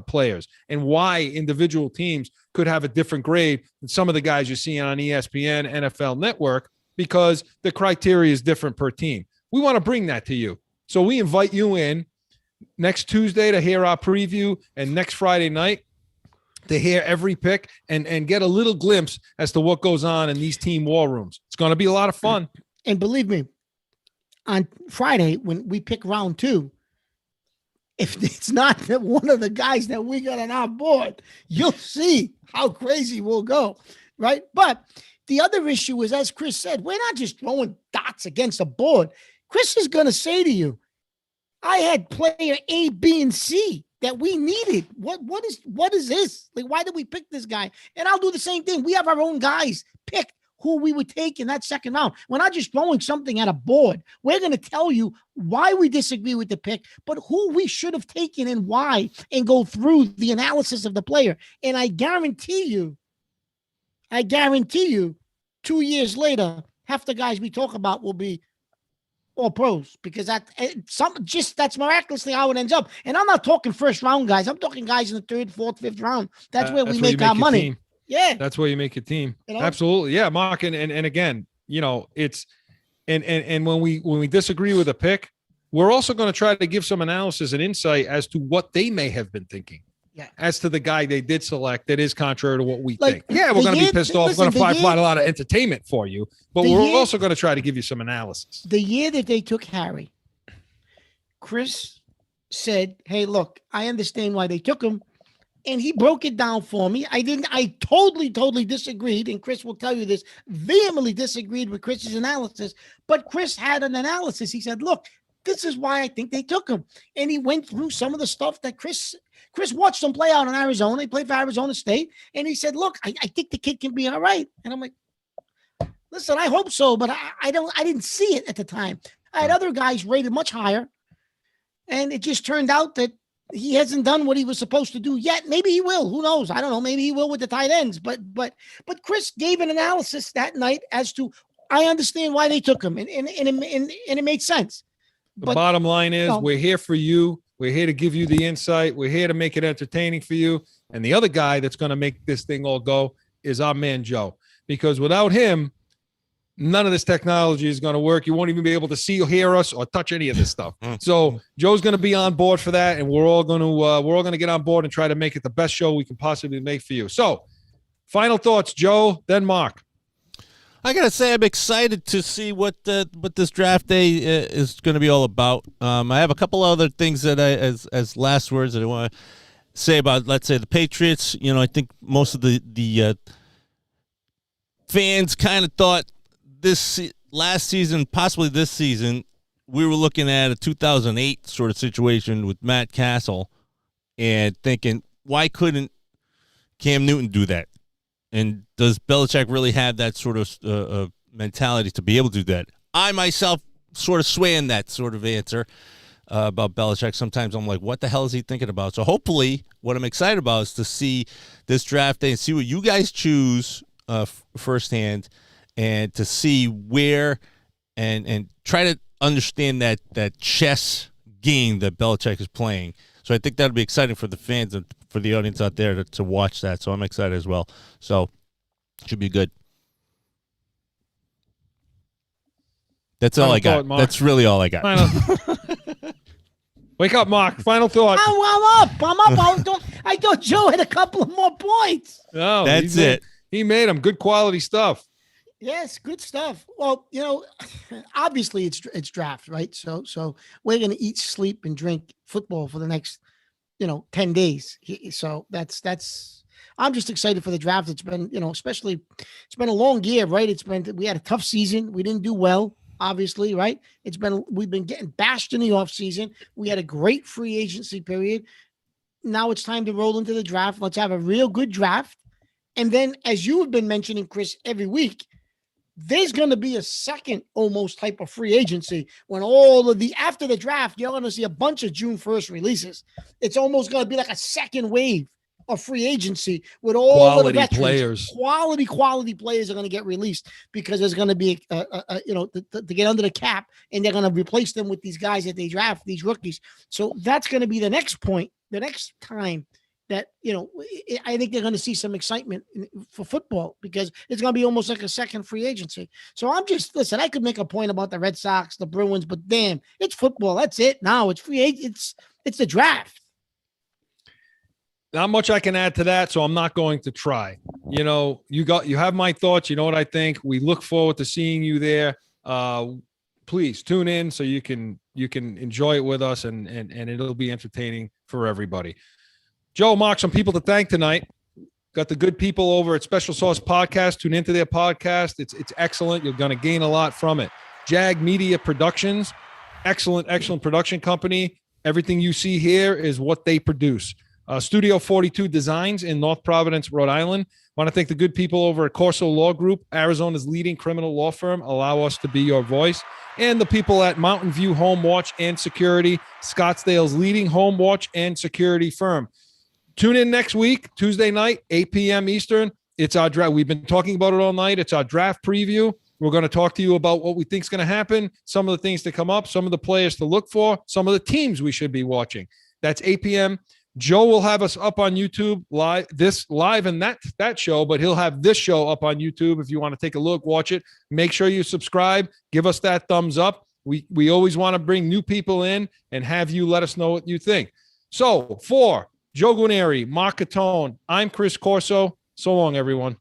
players and why individual teams could have a different grade than some of the guys you're seeing on ESPN, NFL Network, because the criteria is different per team. We want to bring that to you. So we invite you in next Tuesday to hear our preview, and next Friday night to hear every pick and get a little glimpse as to what goes on in these team war rooms. It's going to be a lot of fun. And believe me, on Friday, when we pick round 2, if it's not one of the guys that we got on our board, you'll see how crazy we'll go, right? But the other issue is, as Chris said, we're not just throwing dots against a board. Chris is going to say to you, I had player A, B, and C that we needed. What is this? Like, why did we pick this guy? And I'll do the same thing. We have our own guys picked who we would take in that second round. We're not just throwing something at a board. We're going to tell you why we disagree with the pick, but who we should have taken and why, and go through the analysis of the player. And I guarantee you, 2 years later, half the guys we talk about will be all pros, because that's miraculously how it ends up. And I'm not talking first round guys. I'm talking guys in the 3rd, 4th, 5th round. That's where we make our money. Team. Yeah. That's where you make your team. You know? Absolutely. Yeah, Mark. And again, it's and when we disagree with a pick, we're also going to try to give some analysis and insight as to what they may have been thinking. Yeah. As to the guy they did select that is contrary to what we like, think. Yeah, we're going to be pissed off. We're going to provide a lot of entertainment for you, but we're also going to try to give you some analysis. The year that they took Harry, Chris said, hey, look, I understand why they took him. And he broke it down for me. I totally disagreed. And Chris will tell you this, vehemently disagreed with Chris's analysis. But Chris had an analysis. He said, look, this is why I think they took him. And he went through some of the stuff that Chris watched him play out in Arizona. He played for Arizona State. And he said, look, I think the kid can be all right. And I'm like, listen, I hope so, but I didn't see it at the time. I had other guys rated much higher. And it just turned out that he hasn't done what he was supposed to do yet. Maybe he will. Who knows? I don't know. Maybe he will with the tight ends. But Chris gave an analysis that night as to, I understand why they took him. And it made sense. The bottom line is, we're here for you. We're here to give you the insight. We're here to make it entertaining for you. And the other guy that's going to make this thing all go is our man, Joe. Because without him, none of this technology is going to work. You won't even be able to see or hear us or touch any of this stuff. So Joe's going to be on board for that. And we're all going to get on board and try to make it the best show we can possibly make for you. So final thoughts, Joe, then Mark. I gotta say, I'm excited to see what this draft day is going to be all about. I have a couple other things that as last words that I want to say about, let's say, the Patriots. I think most of the fans kind of thought this last season, possibly this season, we were looking at a 2008 sort of situation with Matt Castle, and thinking, why couldn't Cam Newton do that? And does Belichick really have that sort of mentality to be able to do that? I myself sort of sway in that sort of answer about Belichick. Sometimes I'm like, what the hell is he thinking about? So hopefully what I'm excited about is to see this draft day and see what you guys choose firsthand, and to see where and try to understand that chess game that Belichick is playing. So I think that'll be exciting for the fans and for the audience out there to watch that. So I'm excited as well. So it should be good. That's all I got. That's really all I got. Wake up, Mark. Final thought. I'm up. I thought Joe had a couple of more points. No, that's it. He made them. Good quality stuff. Yes, good stuff. Well, obviously it's draft, right? So we're going to eat, sleep, and drink football for the next, 10 days. So that's I'm just excited for the draft. It's been, especially it's been a long year, right? We had a tough season. We didn't do well, obviously, right? We've been getting bashed in the offseason. We had a great free agency period. Now it's time to roll into the draft. Let's have a real good draft. And then, as you have been mentioning, Chris, every week, there's going to be a second almost type of free agency when after the draft, you're going to see a bunch of June 1st releases. It's almost going to be like a second wave of free agency with all quality of the veterans. Players. Quality players are going to get released because there's going to be, to get under the cap, and they're going to replace them with these guys that they draft, these rookies. So that's going to be the next point, the next time that, I think they're going to see some excitement for football because it's going to be almost like a second free agency. So listen, I could make a point about the Red Sox, the Bruins, but damn, it's football. That's it. Now it's free agent. It's the draft. Not much I can add to that, so I'm not going to try. You have my thoughts. You know what I think. We look forward to seeing you there. Please tune in so you can enjoy it with us, and it'll be entertaining for everybody. Joe, Mark, some people to thank tonight. Got the good people over at Special Sauce Podcast. Tune into their podcast. It's excellent. You're going to gain a lot from it. Jag Media Productions, excellent production company. Everything you see here is what they produce. Studio 42 Designs in North Providence, Rhode Island. Want to thank the good people over at Corso Law Group, Arizona's leading criminal law firm. Allow us to be your voice. And the people at Mountain View Home Watch and Security, Scottsdale's leading home watch and security firm. Tune in next week, Tuesday night, 8 p.m. Eastern. It's our draft. We've been talking about it all night. It's our draft preview. We're going to talk to you about what we think is going to happen, some of the things to come up, some of the players to look for, some of the teams we should be watching. That's 8 p.m. Joe will have us up on YouTube live and that show, but he'll have this show up on YouTube. If you want to take a look, watch it. Make sure you subscribe. Give us that thumbs up. We always want to bring new people in and have you let us know what you think. So for Joe Guarnieri, Mark Catone, I'm Chris Corso. So long, everyone.